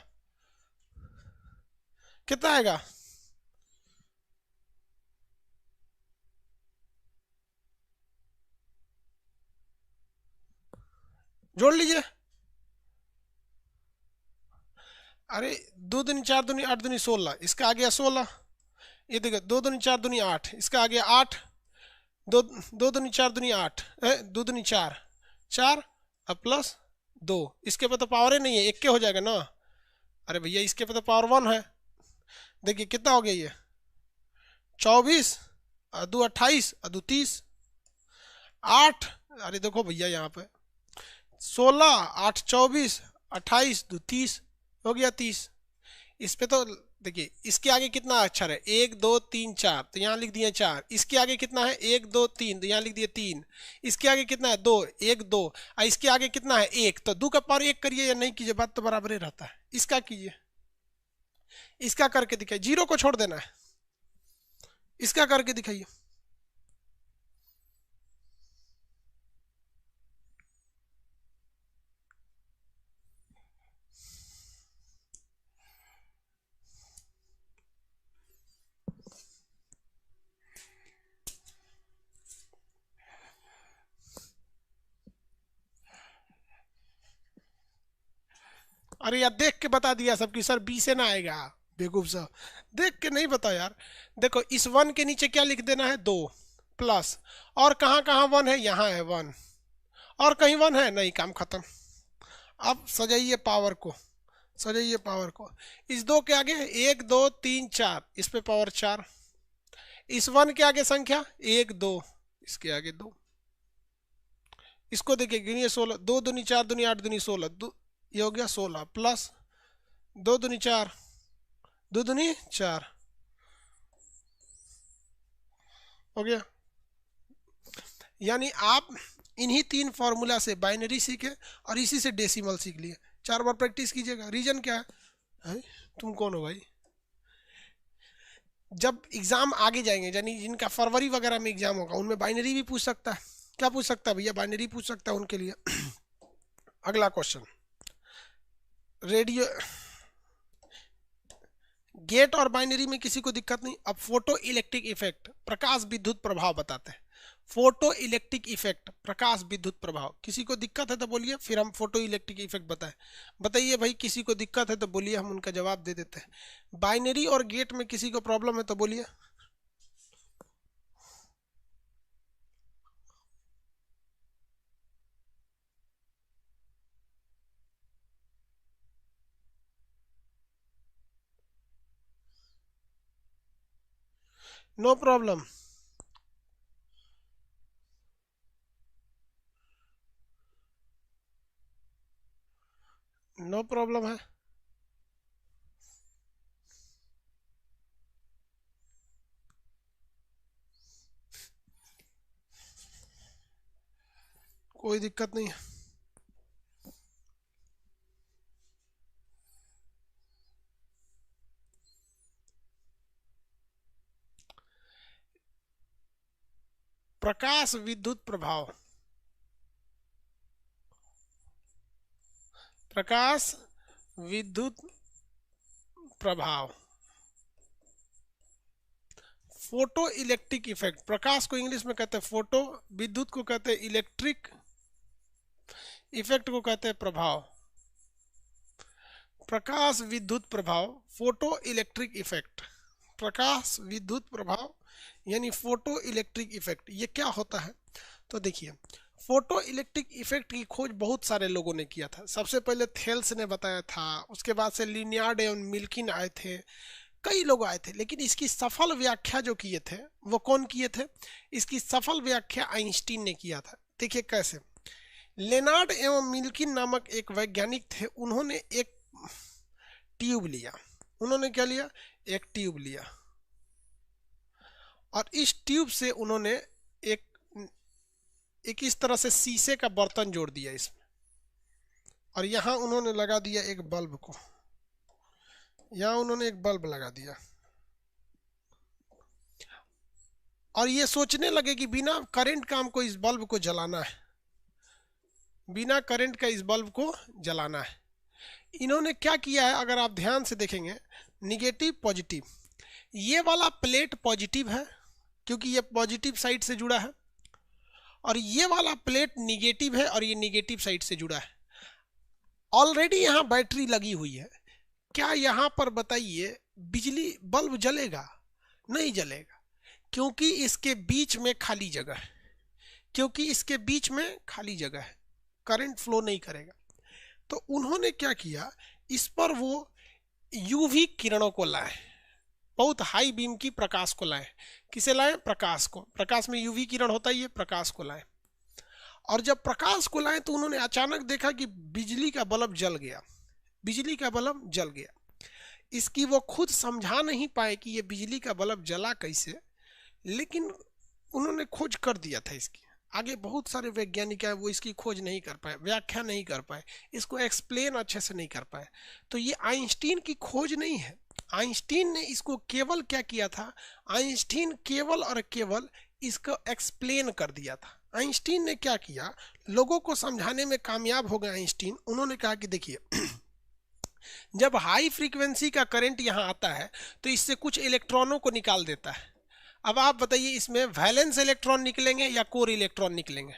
कितना आएगा, जोड़ लीजिए। अरे 2 दूनी 4 दूनी 8 दूनी 16, इसका आ गया 16। ये देखो 2 दूनी 4 दूनी 8, इसका आ गया 8। 2 2 दूनी 4 दूनी 8, 2 दूनी 4 4, अब प्लस 2। इसके पे तो पावर ही नहीं है, 1 के हो जाएगा ना। अरे भैया इसके पे तो पावर 1 है। देखिए कितना हो गया ये, 24, 2 28, 2 30, 8। अरे देखो भैया यहाँ पे 16 8 24 28 2 30 हो गया 30। इस पे तो देखिए इसके आगे कितना अक्षर है, 1 2 3 4, तो यहाँ लिख दिए 4। इसके आगे कितना है, 1 2 3, तो यहाँ लिख दिए 3। इसके आगे कितना है, 2 1 2, और इसके आगे कितना है 1, तो 2 का पावर 1 करिए या नहीं कीजिए, बात तो बराबर ही रहता है। इसका कीजिए, इसका करके दिखाइए, 0 को छोड़ देना है, इसका करके दिखाइए। अरे यार देख के बता दिया सब कि सर 20 से ना आएगा, बेवकूफ साहब, देख के नहीं बता यार। देखो इस 1 के नीचे क्या लिख देना है, 2 प्लस, और कहाँ कहाँ 1 है, यहाँ है 1, और कहीं 1 है नहीं, काम खत्म। अब सजाइए पावर को, सजाइए पावर को। इस 2 के आगे 1 2 3 4, इस पे पावर 4। इस 1 के आगे संख्या 1 2, इसके आगे 2। इसको देखिए गिनिए, 16, 2 दूनी 4 दूनी 8 दूनी 16, ये हो गया 16 प्लस 2 दूनी 4, 2 दूनी 4 हो गया। यानी आप इन्हीं 3 फॉर्मूला से बाइनरी सीखे और इसी से डेसिमल सीख लिए। 4 बार प्रैक्टिस कीजिएगा। रीजन क्या है? तुम कौन हो भाई? जब एग्जाम आगे जाएंगे, यानी जिनका फरवरी वगैरह में एग्जाम होगा, उनमें बाइनरी भी पूछ सकता है। क्या पूछ सकता है भैया? बाइनरी पूछ सकता है उनके लिए। अगला क्वेश्चन, रेडियो, गेट और बाइनरी में किसी को दिक्कत नहीं। अब फोटो इलेक्ट्रिक इफेक्ट, प्रकाश विद्युत प्रभाव बताते हैं। फोटो इलेक्ट्रिक इफेक्ट, प्रकाश विद्युत प्रभाव, किसी को दिक्कत है तो बोलिए, फिर हम फोटो इलेक्ट्रिक इफेक्ट बताएं। बताइए भाई, किसी को दिक्कत है तो बोलिए, हम उनका जवाब दे देते हैं। बाइनरी और गेट में किसी को प्रॉब्लम है तो बोलिए। नो प्रॉब्लम, नो प्रॉब्लम है। कोई दिक्कत नहीं है। प्रकाश विद्युत प्रभाव, प्रकाश विद्युत प्रभाव, फोटो इलेक्ट्रिक इफेक्ट। प्रकाश को इंग्लिश में कहते हैं फोटो, विद्युत को कहते हैं इलेक्ट्रिक, इफेक्ट को कहते हैं प्रभाव। प्रकाश विद्युत प्रभाव, फोटो इलेक्ट्रिक इफेक्ट। प्रकाश विद्युत प्रभाव यानी फोटो इलेक्ट्रिक इफेक्ट, ये क्या होता है? तो देखिए, फोटो इलेक्ट्रिक इफेक्ट की खोज बहुत सारे लोगों ने किया था। सबसे पहले थेल्स ने बताया था, उसके बाद से लिनियार्ड एवं मिल्किन आए थे, कई लोग आए थे, लेकिन इसकी सफल व्याख्या जो किए थे वो कौन किए थे? इसकी सफल व्याख्या आइंस्टीन ने किया था। देखिए कैसे। लेनार्ड एवं मिल्किन नामक एक वैज्ञानिक थे, उन्होंने एक ट्यूब लिया। उन्होंने क्या लिया? एक ट्यूब लिया, और इस ट्यूब से उन्होंने एक एक इस तरह से शीशे का बर्तन जोड़ दिया इसमें, और यहां उन्होंने लगा दिया एक बल्ब को, यहां उन्होंने एक बल्ब लगा दिया, और ये सोचने लगे कि बिना करंट का हमको इस बल्ब को जलाना है, बिना करंट का इस बल्ब को जलाना है। इन्होंने क्या किया है, अगर आप ध्यान से देखेंगे, निगेटिव पॉजिटिव, ये वाला प्लेट पॉजिटिव है क्योंकि ये पॉजिटिव साइड से जुड़ा है, और ये वाला प्लेट निगेटिव है और ये निगेटिव साइड से जुड़ा है। ऑलरेडी यहाँ बैटरी लगी हुई है। क्या यहाँ पर बताइए बिजली बल्ब जलेगा? नहीं जलेगा, क्योंकि इसके बीच में खाली जगह है, क्योंकि इसके बीच में खाली जगह है, करंट फ्लो नहीं करेगा। तो उन्होंने क्या किया, इस पर वो यूवी किरणों को लाए, बहुत हाई बीम की प्रकाश को लाए। किसे लाए? प्रकाश को। प्रकाश में यूवी किरण होता है, ये प्रकाश को लाए। और जब प्रकाश को लाए तो उन्होंने अचानक देखा कि बिजली का बल्ब जल गया, बिजली का बल्ब जल गया। इसकी वो खुद समझा नहीं पाए कि ये बिजली का बल्ब जला कैसे, लेकिन उन्होंने खोज कर दिया था इसकी। आगे बहुत सारे वैज्ञानिक हैं, वो इसकी खोज नहीं कर पाए, व्याख्या नहीं कर पाए, इसको एक्सप्लेन अच्छे से नहीं कर पाए। तो ये आइंस्टीन की खोज नहीं है। आइंस्टीन ने इसको केवल क्या किया था, आइंस्टीन केवल और केवल इसको एक्सप्लेन कर दिया था। आइंस्टीन ने क्या किया, लोगों को समझाने में कामयाब हो गए आइंस्टीन। उन्होंने कहा कि देखिए, जब हाई फ्रीक्वेंसी का करंट यहाँ आता है तो इससे कुछ इलेक्ट्रॉनों को निकाल देता है। अब आप बताइए, इसमें वैलेंस इलेक्ट्रॉन निकलेंगे या कोर इलेक्ट्रॉन निकलेंगे?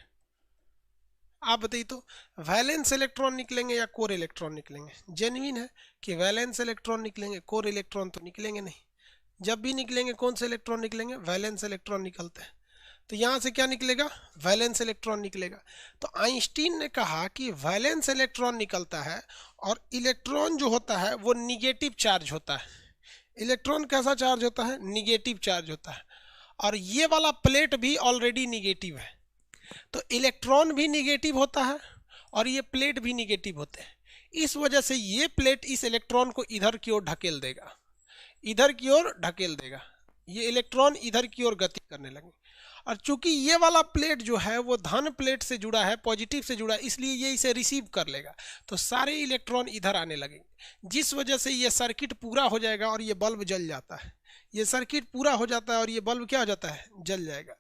आप बताइए तो, वैलेंस इलेक्ट्रॉन निकलेंगे या कोर इलेक्ट्रॉन निकलेंगे? जेन्युइन है कि वैलेंस इलेक्ट्रॉन निकलेंगे, कोर इलेक्ट्रॉन तो निकलेंगे नहीं। जब भी निकलेंगे कौन से इलेक्ट्रॉन निकलेंगे? वैलेंस इलेक्ट्रॉन निकलते हैं। तो यहाँ से क्या निकलेगा? वैलेंस इलेक्ट्रॉन निकलेगा। तो आइंस्टीन ने कहा कि वैलेंस इलेक्ट्रॉन निकलता है, और इलेक्ट्रॉन जो होता है वो निगेटिव चार्ज होता है। इलेक्ट्रॉन कैसा चार्ज होता है? निगेटिव चार्ज होता है। और ये वाला प्लेट भी ऑलरेडी निगेटिव है, तो इलेक्ट्रॉन भी निगेटिव होता है और ये प्लेट भी निगेटिव होते हैं। इस वजह से ये प्लेट इस इलेक्ट्रॉन को इधर की ओर ढकेल देगा, इधर की ओर ढकेल देगा। ये इलेक्ट्रॉन इधर की ओर गति करने लगे। और चूंकि ये वाला प्लेट जो है वो धन प्लेट से जुड़ा है, पॉजिटिव से जुड़ा है, इसलिए ये इसे रिसीव कर लेगा, तो सारे इलेक्ट्रॉन इधर आने लगेंगे, जिस वजह से ये सर्किट पूरा हो जाएगा और ये बल्ब जल जाता है। ये सर्किट पूरा हो जाता है और ये बल्ब क्या हो जाता है, जल जाएगा।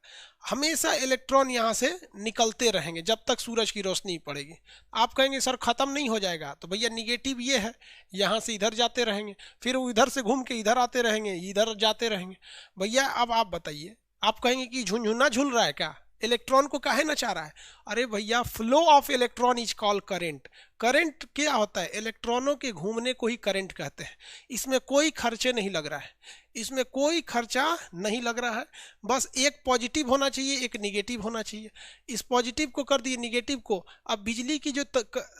हमेशा इलेक्ट्रॉन यहाँ से निकलते रहेंगे जब तक सूरज की रोशनी पड़ेगी। आप कहेंगे सर खत्म नहीं हो जाएगा, तो भैया निगेटिव ये है, यहाँ से इधर जाते रहेंगे, फिर वो इधर से घूम के इधर आते रहेंगे, इधर जाते रहेंगे। भैया अब आप बताइए, आप कहेंगे कि झुनझुना झूल रहा है क्या, इलेक्ट्रॉन को काहे नचा रहा है? अरे भैया flow of electron is called current. Current क्या होता है, इलेक्ट्रॉनों के घूमने को ही करंट कहते हैं। इसमें कोई खर्चे नहीं लग रहा है, इसमें कोई खर्चा नहीं लग रहा है, बस एक पॉजिटिव होना चाहिए, एक निगेटिव होना चाहिए। इस पॉजिटिव को कर दिए निगेटिव को, अब बिजली की जो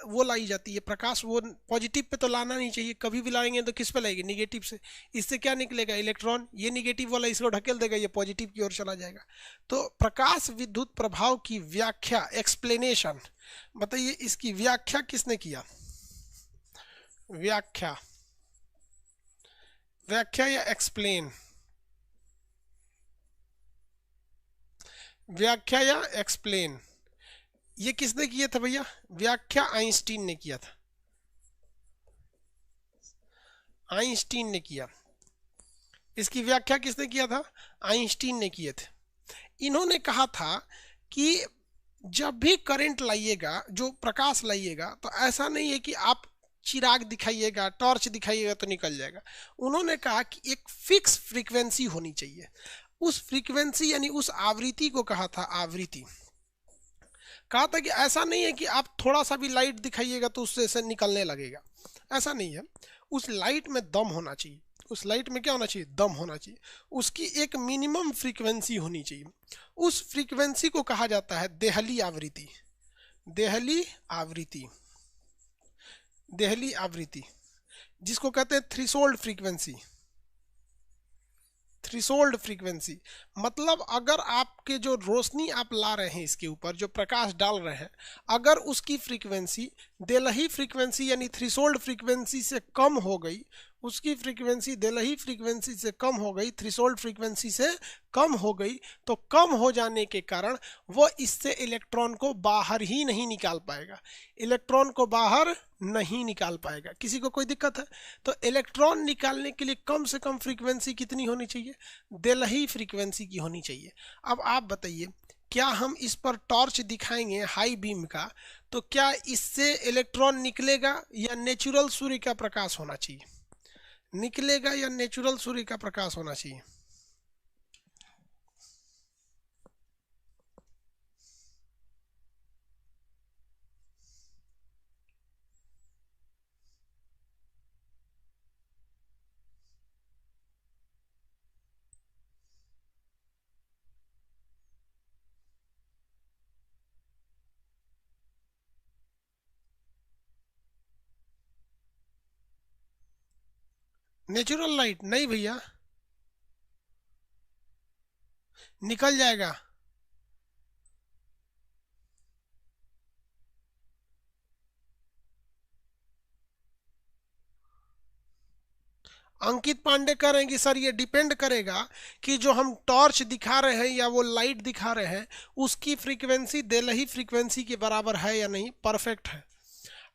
वो लाई जाती है प्रकाश, वो पॉजिटिव पे तो लाना नहीं चाहिए, कभी भी लाएंगे तो किस पे लाएंगे, निगेटिव से। इससे क्या निकलेगा, इलेक्ट्रॉन, ये निगेटिव वाला इसको ढकेल देगा, ये पॉजिटिव की ओर चला जाएगा। तो प्रकाश विद्युत प्रभाव की व्याख्या, एक्सप्लेनेशन, बताइए इसकी व्याख्या किसने किया? व्याख्या, व्याख्या या एक्सप्लेन, व्याख्या या एक्सप्लेन, ये किसने किया था भैया? व्याख्या आइंस्टीन ने किया था, आइंस्टीन ने किया। इसकी व्याख्या किसने किया था? आइंस्टीन ने किए थे। इन्होंने कहा था कि जब भी करंट लाइएगा, जो प्रकाश लाइएगा, तो ऐसा नहीं है कि आप चिराग दिखाइएगा, टॉर्च दिखाइएगा तो निकल जाएगा। उन्होंने कहा कि एक फिक्स फ्रीक्वेंसी होनी चाहिए। उस फ्रीक्वेंसी यानी उस आवृत्ति को कहा था आवृत्ति। कहा था कि ऐसा नहीं है कि आप थोड़ा सा भी लाइट दिखाइएगा तो उससे से निकलने लगेगा, ऐसा नहीं है। उस लाइट में दम होना चाहिए, उस लाइट में क्या होना चाहिए, दम होना चाहिए। उसकी एक मिनिमम फ्रीक्वेंसी होनी चाहिए। उस फ्रीक्वेंसी को कहा जाता है देहली आवृत्ति। देहली आवृत्ति, देहली आवृत्ति, जिसको कहते हैं थ्रेशोल्ड फ्रीक्वेंसी। थ्रेशोल्ड फ्रीक्वेंसी मतलब अगर आपके जो रोशनी आप ला रहे हैं, इसके ऊपर जो प्रकाश डाल रहे हैं, अगर उसकी फ्रीक्वेंसी देलही फ्रीक्वेंसी यानी थ्रेशोल्ड फ्रीक्वेंसी से कम हो गई, उसकी फ्रीक्वेंसी देलही फ्रीक्वेंसी से कम हो गई, थ्रेशोल्ड फ्रीक्वेंसी से कम हो गई, तो कम हो जाने के कारण वो इससे इलेक्ट्रॉन को बाहर ही नहीं निकाल पाएगा, इलेक्ट्रॉन को बाहर नहीं निकाल पाएगा। किसी को कोई दिक्कत है? तो इलेक्ट्रॉन निकालने के लिए कम से कम फ्रीक्वेंसी कितनी होनी चाहिए? देलही फ्रीक्वेंसी की होनी चाहिए। अब आप बताइए, क्या हम इस पर टॉर्च दिखाएंगे हाई बीम का, तो क्या इससे इलेक्ट्रॉन निकलेगा या नेचुरल सूर्य का प्रकाश होना चाहिए? निकलेगा या नेचुरल सूर्य का प्रकाश होना चाहिए? नेचुरल लाइट नहीं भैया, निकल जाएगा। अंकित पांडे कह रहे हैं कि सर ये डिपेंड करेगा कि जो हम टॉर्च दिखा रहे हैं या वो लाइट दिखा रहे हैं उसकी फ्रीक्वेंसी देलही फ्रीक्वेंसी के बराबर है या नहीं, परफेक्ट है।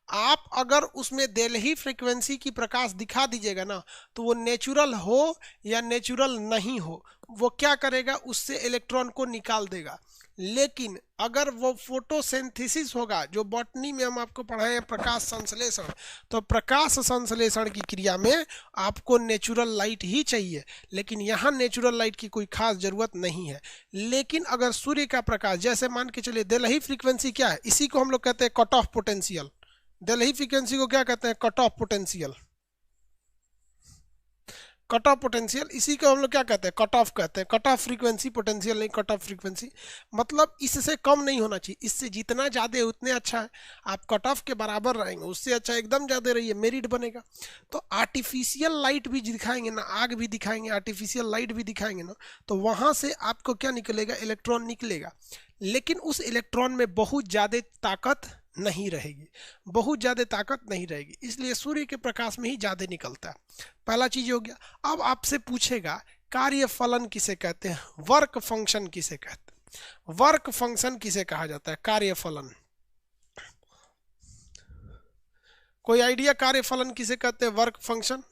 आप अगर उसमें देलही फ्रीक्वेंसी की प्रकाश दिखा दीजिएगा ना, तो वो नेचुरल हो या नेचुरल नहीं हो, वो क्या करेगा, उससे इलेक्ट्रॉन को निकाल देगा। लेकिन अगर वो फोटोसिंथेसिस होगा, जो बॉटनी में हम आपको पढ़ाए हैं प्रकाश संश्लेषण, तो प्रकाश संश्लेषण की क्रिया में आपको नेचुरल लाइट ही चाहिए, लेकिन यहाँ नेचुरल लाइट की कोई खास जरूरत नहीं है। लेकिन अगर सूर्य का प्रकाश, जैसे मान के चलिए देलही फ्रीक्वेंसी क्या है, इसी को हम लोग कहते हैं कट ऑफ पोटेंशियल। देलही फ्रीक्वेंसी को क्या कहते हैं, cut off potential. Cut off potential, इसी को हम लोग क्या कहते हैं, कट ऑफ कहते हैं। कट ऑफ फ्रीक्वेंसी, पोटेंशियल नहीं, कट ऑफ फ्रीक्वेंसी। मतलब इससे कम नहीं होना चाहिए, इससे जितना ज़्यादा है उतने अच्छा है। आप कट ऑफ के बराबर रहेंगे, उससे अच्छा एकदम ज़्यादा रहिए, मेरिट बनेगा। तो आर्टिफिशियल लाइट भी दिखाएंगे ना, आग भी दिखाएंगे, आर्टिफिशियल लाइट भी दिखाएंगे ना, तो वहाँ से आपको क्या निकलेगा, इलेक्ट्रॉन निकलेगा। लेकिन उस इलेक्ट्रॉन में बहुत ज़्यादा ताकत नहीं रहेगी, बहुत ज़्यादा ताकत नहीं रहेगी, इसलिए सूर्य के प्रकाश में ही ज़्यादा निकलता है। पहला चीज हो गया। अब आपसे पूछेगा कार्य फलन किसे कहते हैं? वर्क फंक्शन किसे कहते हैं? वर्क फंक्शन किसे कहा जाता है? कार्य फलन। कोई आइडिया कार्य फलन किसे कहते हैं? Work function.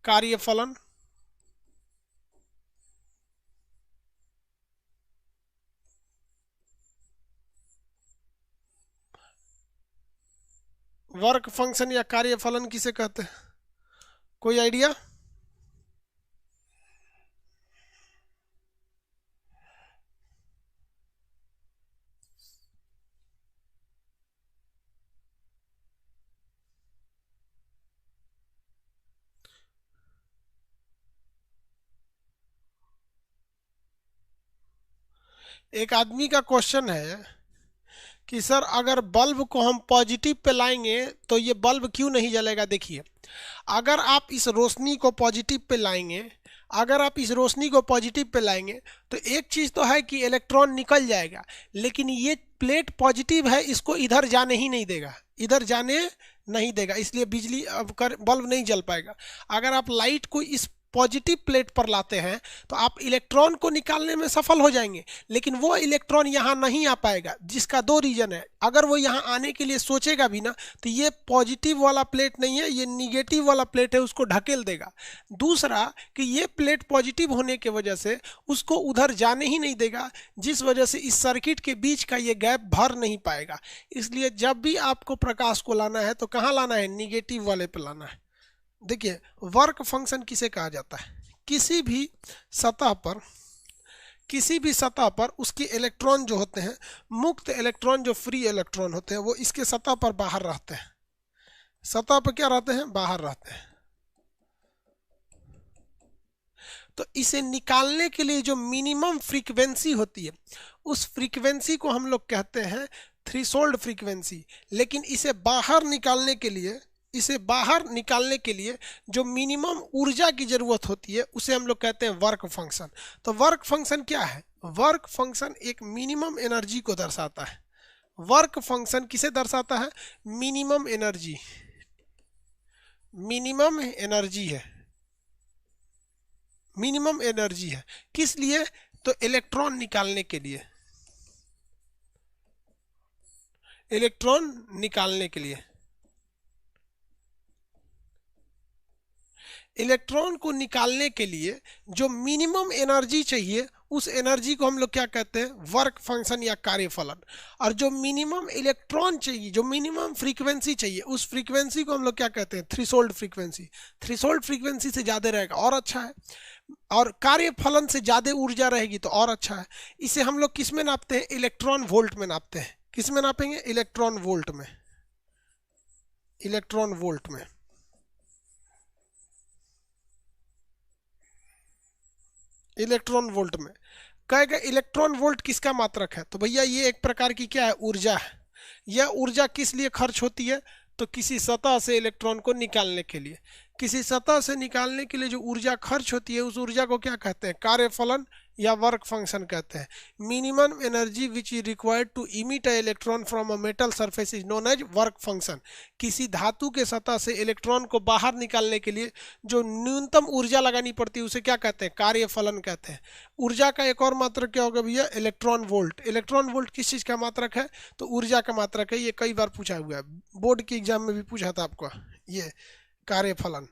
कार्य फलन वर्क फंक्शन या कार्य फलन किसे कहते हैं? कोई आइडिया? एक आदमी का क्वेश्चन है कि सर अगर बल्ब को हम पॉजिटिव पे लाएंगे तो ये बल्ब क्यों नहीं जलेगा? देखिए, अगर आप इस रोशनी को पॉजिटिव पे लाएंगे, अगर आप इस रोशनी को पॉजिटिव पे लाएंगे तो एक चीज़ तो है कि इलेक्ट्रॉन निकल जाएगा, लेकिन ये प्लेट पॉजिटिव है, इसको इधर जाने ही नहीं देगा, इधर जाने नहीं देगा, इसलिए बिजली अब बल्ब नहीं जल पाएगा। अगर आप लाइट को इस पॉजिटिव प्लेट पर लाते हैं तो आप इलेक्ट्रॉन को निकालने में सफल हो जाएंगे, लेकिन वो इलेक्ट्रॉन यहाँ नहीं आ पाएगा, जिसका दो रीजन है। अगर वो यहाँ आने के लिए सोचेगा भी ना तो ये पॉजिटिव वाला प्लेट नहीं है, ये निगेटिव वाला प्लेट है, उसको ढकेल देगा। दूसरा कि ये प्लेट पॉजिटिव होने की वजह से उसको उधर जाने ही नहीं देगा, जिस वजह से इस सर्किट के बीच का ये गैप भर नहीं पाएगा। इसलिए जब भी आपको प्रकाश को लाना है तो कहाँ लाना है? निगेटिव वाले पे लाना है। देखिए, वर्क फंक्शन किसे कहा जाता है? किसी भी सतह पर उसके इलेक्ट्रॉन जो होते हैं, मुक्त इलेक्ट्रॉन जो फ्री इलेक्ट्रॉन होते हैं, वो इसके सतह पर बाहर रहते हैं। सतह पर क्या रहते हैं? बाहर रहते हैं। तो इसे निकालने के लिए जो मिनिमम फ्रीक्वेंसी होती है, उस फ्रीक्वेंसी को हम लोग कहते हैं थ्रेशोल्ड फ्रीक्वेंसी। लेकिन इसे बाहर निकालने के लिए जो मिनिमम ऊर्जा की जरूरत होती है उसे हम लोग कहते हैं वर्क फंक्शन। तो वर्क फंक्शन क्या है? वर्क फंक्शन एक मिनिमम एनर्जी को दर्शाता है। वर्क फंक्शन किसे दर्शाता है? Minimum energy. मिनिमम एनर्जी है, मिनिमम एनर्जी है। किस लिए? तो इलेक्ट्रॉन निकालने के लिए, इलेक्ट्रॉन निकालने के लिए। इलेक्ट्रॉन को निकालने के लिए जो मिनिमम एनर्जी चाहिए, उस एनर्जी को हम लोग क्या कहते हैं? वर्क फंक्शन या कार्य फलन। और जो मिनिमम इलेक्ट्रॉन चाहिए, जो मिनिमम फ्रीक्वेंसी चाहिए, उस फ्रीक्वेंसी को हम लोग क्या कहते हैं? Threshold frequency. थ्रेशोल्ड फ्रीक्वेंसी से ज़्यादा रहेगा और अच्छा है, और कार्य फलन से ज़्यादा ऊर्जा रहेगी तो और अच्छा है। इसे हम लोग किस में नापते हैं? इलेक्ट्रॉन वोल्ट में नापते हैं। किस में नापेंगे? इलेक्ट्रॉन वोल्ट में। इलेक्ट्रॉन वोल्ट में। इलेक्ट्रॉन वोल्ट में कहेगा इलेक्ट्रॉन वोल्ट किसका मात्रक है? तो भैया ये एक प्रकार की क्या है? ऊर्जा है। यह ऊर्जा किस लिए खर्च होती है? तो किसी सतह से इलेक्ट्रॉन को निकालने के लिए। किसी सतह से निकालने के लिए जो ऊर्जा खर्च होती है, उस ऊर्जा को क्या कहते हैं? कार्य फलन या वर्क फंक्शन कहते हैं। Minimum energy which is required to emit a electron from a metal surface is known as work function. किसी धातु के सतह से इलेक्ट्रॉन को बाहर निकालने के लिए जो न्यूनतम ऊर्जा लगानी पड़ती है, उसे क्या कहते हैं? कार्य फलन कहते हैं। ऊर्जा का एक और मात्रक क्या होगा भैया? Electron volt. इलेक्ट्रॉन वोल्ट किस चीज़ का मात्रक है? तो ऊर्जा का मात्रक है। ये कई बार पूछा हुआ है, बोर्ड के एग्जाम में भी पूछा था आपको ये कार्य फलन।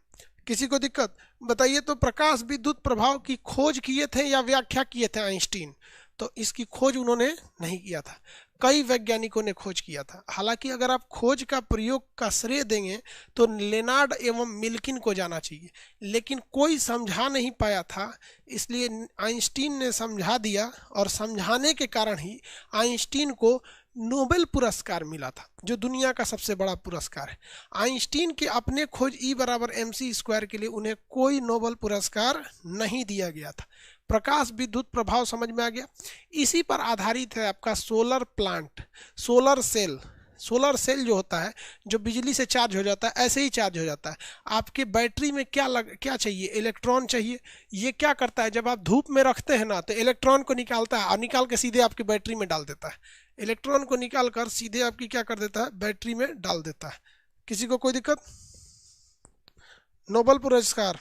किसी को दिक्कत? बताइए। तो प्रकाश विद्युत प्रभाव की खोज किए थे या व्याख्या किए थे आइंस्टीन? तो इसकी खोज उन्होंने नहीं किया था, कई वैज्ञानिकों ने खोज किया था। हालांकि अगर आप खोज का प्रयोग का श्रेय देंगे तो लेनार्ड एवं मिल्किन को जाना चाहिए, लेकिन कोई समझा नहीं पाया था, इसलिए आइंस्टीन ने समझा दिया, और समझाने के कारण ही आइंस्टीन को नोबेल पुरस्कार मिला था, जो दुनिया का सबसे बड़ा पुरस्कार है। आइंस्टीन के अपने खोज E=mc² के लिए उन्हें कोई नोबेल पुरस्कार नहीं दिया गया था। प्रकाश विद्युत प्रभाव समझ में आ गया। इसी पर आधारित है आपका solar plant, solar cell. Solar cell जो होता है, जो बिजली से चार्ज हो जाता है, ऐसे ही चार्ज हो जाता है। आपके बैटरी में क्या चाहिए? इलेक्ट्रॉन चाहिए। ये क्या करता है? जब आप धूप में रखते हैं ना, तो इलेक्ट्रॉन को निकालता है और निकाल के सीधे आपकी बैटरी में डाल देता है। इलेक्ट्रॉन को निकाल कर सीधे आपकी क्या कर देता है? बैटरी में डाल देता है। किसी को कोई दिक्कत? नोबेल पुरस्कार।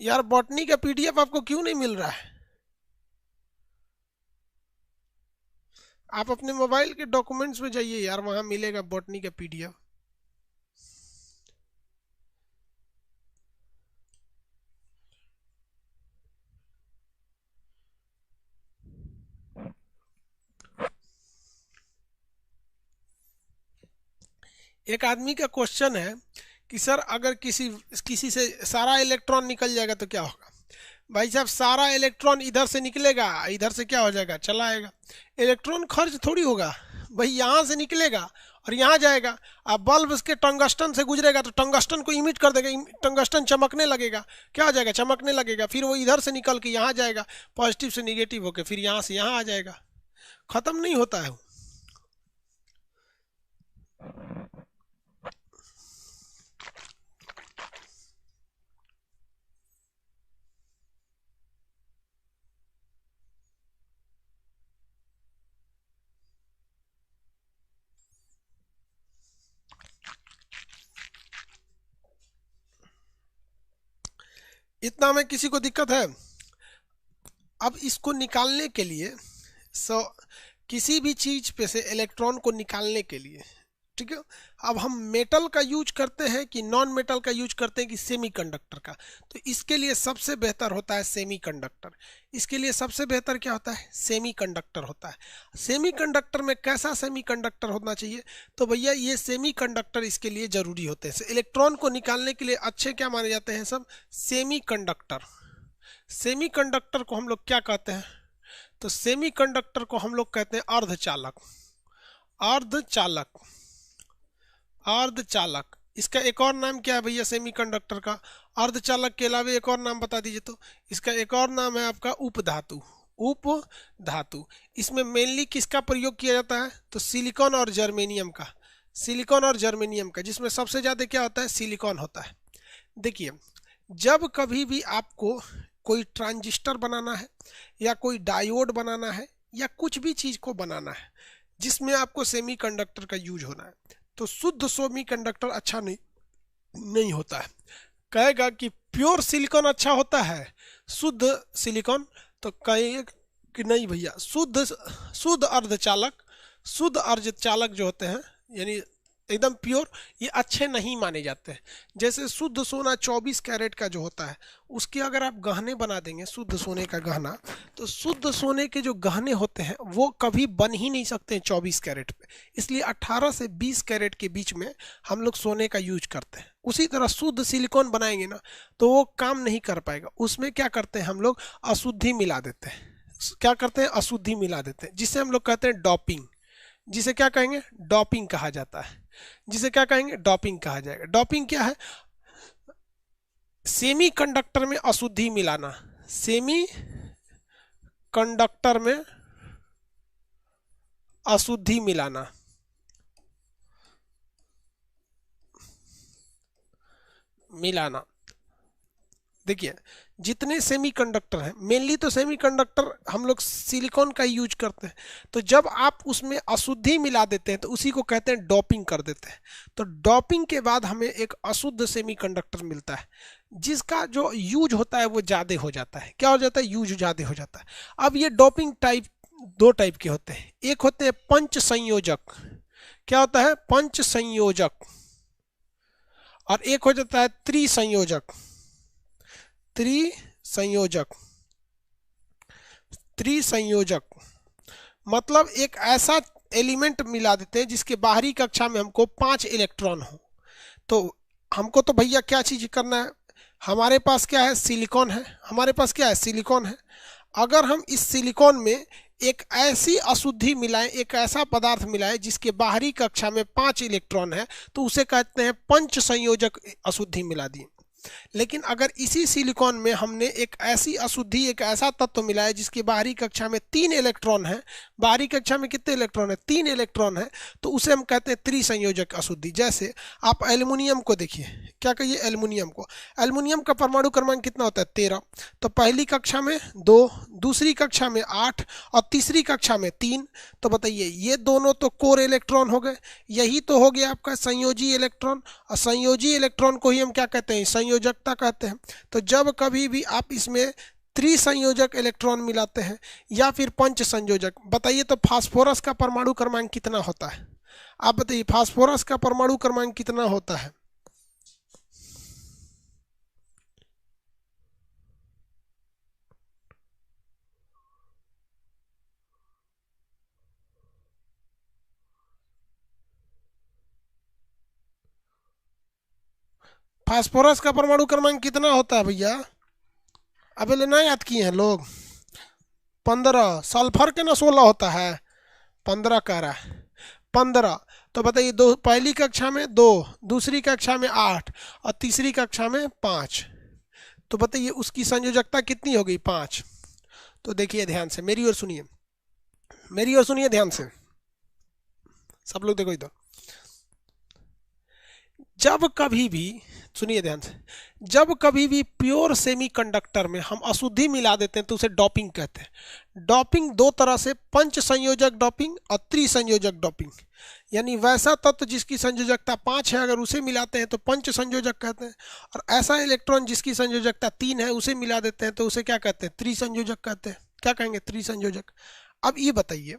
यार बॉटनी का पीडीएफ आपको क्यों नहीं मिल रहा है? आप अपने मोबाइल के डॉक्यूमेंट्स में जाइए यार, वहां मिलेगा बॉटनी का पीडीएफ। एक आदमी का क्वेश्चन है कि सर अगर किसी किसी से सारा इलेक्ट्रॉन निकल जाएगा तो क्या होगा? भाई साहब सारा इलेक्ट्रॉन इधर से निकलेगा, इधर से क्या हो जाएगा, चला आएगा। इलेक्ट्रॉन खर्च थोड़ी होगा भाई, यहाँ से निकलेगा और यहाँ जाएगा। अब बल्ब उसके टंगस्टन से गुजरेगा तो टंगस्टन को इमिट कर देगा, टंगस्टन चमकने लगेगा, क्या हो जाएगा, चमकने लगेगा। फिर वो इधर से निकल के यहाँ जाएगा, पॉजिटिव से निगेटिव होके फिर यहाँ से यहाँ आ जाएगा। खत्म नहीं होता है। इतना में किसी को दिक्कत है? अब इसको निकालने के लिए किसी भी चीज पे से इलेक्ट्रॉन को निकालने के लिए, ठीक है, अब हम मेटल का यूज करते हैं कि नॉन मेटल का यूज करते हैं कि सेमीकंडक्टर का? तो इसके लिए सबसे बेहतर होता है सेमीकंडक्टर। इसके लिए सबसे बेहतर क्या होता है? सेमीकंडक्टर होता है। सेमीकंडक्टर में कैसा सेमीकंडक्टर होना चाहिए? तो भैया ये सेमीकंडक्टर इसके लिए जरूरी होते हैं। इलेक्ट्रॉन को निकालने के लिए अच्छे क्या माने जाते हैं? सब सेमीकंडक्टर। सेमीकंडक्टर को हम लोग क्या कहते हैं? तो सेमीकंडक्टर को हम लोग कहते हैं अर्धचालक। अर्धचालक, अर्धचालक। इसका एक और नाम क्या है भैया सेमीकंडक्टर का? अर्धचालक के अलावा एक और नाम बता दीजिए तो। इसका एक और नाम है आपका उपधातु। उपधातु। इसमें मेनली किसका प्रयोग किया जाता है? तो सिलिकॉन और जर्मेनियम का। सिलिकॉन और जर्मेनियम का, जिसमें सबसे ज़्यादा क्या होता है? सिलिकॉन होता है। देखिए, जब कभी भी आपको कोई ट्रांजिस्टर बनाना है या कोई डायोड बनाना है या कुछ भी चीज़ को बनाना है जिसमें आपको सेमीकंडक्टर का यूज होना है, तो शुद्ध सेमीकंडक्टर अच्छा नहीं होता है। कहेगा कि प्योर सिलिकॉन अच्छा होता है, शुद्ध सिलिकॉन, तो कहेगा कि नहीं भैया, शुद्ध अर्धचालक, शुद्ध अर्धचालक जो होते हैं यानी एकदम प्योर, ये अच्छे नहीं माने जाते हैं। जैसे शुद्ध सोना 24 कैरेट का जो होता है, उसके अगर आप गहने बना देंगे शुद्ध सोने का गहना, तो शुद्ध सोने के जो गहने होते हैं वो कभी बन ही नहीं सकते हैं 24 कैरेट पे। इसलिए 18 से 20 कैरेट के बीच में हम लोग सोने का यूज करते हैं। उसी तरह शुद्ध सिलिकॉन बनाएंगे ना तो वो काम नहीं कर पाएगा। उसमें क्या करते हैं हम लोग? अशुद्धि मिला देते हैं। क्या करते हैं? अशुद्धि मिला देते हैं, जिसे हम लोग कहते हैं डॉपिंग। जिसे क्या कहेंगे? डॉपिंग कहा जाता है। जिसे क्या कहेंगे? डॉपिंग कहा जाएगा। डॉपिंग क्या है? सेमी कंडक्टर में अशुद्धि मिलाना। सेमी कंडक्टर में अशुद्धि मिलाना। मिलाना। देखिए, जितने सेमीकंडक्टर हैं, मेनली तो सेमीकंडक्टर हम लोग सिलिकॉन का यूज करते हैं, तो जब आप उसमें अशुद्धि मिला देते हैं तो उसी को कहते हैं डॉपिंग कर देते हैं। तो डॉपिंग के बाद हमें एक अशुद्ध सेमीकंडक्टर मिलता है, जिसका जो यूज होता है वो ज़्यादा हो जाता है। क्या हो जाता है? यूज ज़्यादा हो जाता है। अब ये डॉपिंग टाइप दो टाइप के होते हैं। एक होते हैं पंच संयोजक। क्या होता है? पंच संयोजक। और एक हो जाता है त्रिसंयोजक। त्रिसंयोजक। त्रिसंयोजक मतलब एक ऐसा एलिमेंट मिला देते हैं जिसके बाहरी कक्षा में हमको 5 इलेक्ट्रॉन हो। तो हमको तो भैया क्या चीज करना है? हमारे पास क्या है? सिलिकॉन है। हमारे पास क्या है? सिलिकॉन है। अगर हम इस सिलिकॉन में एक ऐसी अशुद्धि मिलाएं, एक ऐसा पदार्थ मिलाएं जिसके बाहरी कक्षा में 5 इलेक्ट्रॉन है, तो उसे कहते हैं पंच संयोजक अशुद्धि मिला दी। लेकिन अगर इसी सिलिकॉन में हमने एक ऐसी अशुद्धि, एक ऐसा तत्व मिला है जिसकी बाहरी कक्षा में 3 इलेक्ट्रॉन है, बाहरी कक्षा में कितने इलेक्ट्रॉन है, 3 इलेक्ट्रॉन है, तो उसे हम कहते हैं त्रिसंयोजक अशुद्धि। जैसे आप एल्युमिनियम को देखिए, क्या कहिए, एल्युमिनियम को, एल्युमिनियम का परमाणु क्रमांक कितना होता है, 13। तो पहली कक्षा में 2, दूसरी कक्षा में 8 और तीसरी कक्षा में 3। तो बताइए ये दोनों तो कोर इलेक्ट्रॉन हो गए, यही तो हो गया आपका संयोजी इलेक्ट्रॉन। और संयोजी इलेक्ट्रॉन को ही हम क्या कहते हैं, संयोजकता कहते हैं। तो जब कभी भी आप इसमें त्रिसंयोजक इलेक्ट्रॉन मिलाते हैं या फिर पंच संयोजक, बताइए तो फास्फोरस का परमाणु क्रमांक कितना होता है, आप बताइए फास्फोरस का परमाणु क्रमांक कितना होता है। फास्फोरस का परमाणु क्रमांक कितना होता है भैया, अबे लेना याद किए हैं लोग, 15। सल्फर के ना 16 होता है, 15 कह रहा है, 15। तो बताइए दो, पहली कक्षा में 2, दूसरी कक्षा में 8 और तीसरी कक्षा में 5। तो बताइए उसकी संयोजकता कितनी हो गई, 5। तो देखिए ध्यान से, मेरी ओर सुनिए, मेरी ओर सुनिए ध्यान से, सब लोग देखो इधर। जब कभी भी, सुनिए ध्यान से, जब कभी भी प्योर सेमीकंडक्टर में हम अशुद्धि मिला देते हैं तो उसे डोपिंग कहते हैं। डोपिंग दो तरह से, पंच संयोजक डोपिंग और त्रिसंयोजक डोपिंग। यानी वैसा तत्व जिसकी संयोजकता 5 है, अगर उसे मिलाते हैं तो पंच संयोजक कहते हैं, और ऐसा इलेक्ट्रॉन जिसकी संयोजकता 3 है उसे मिला देते हैं तो उसे क्या कहते हैं, त्रिसंयोजक कहते हैं। क्या कहेंगे, त्रिसंयोजक। अब ये बताइए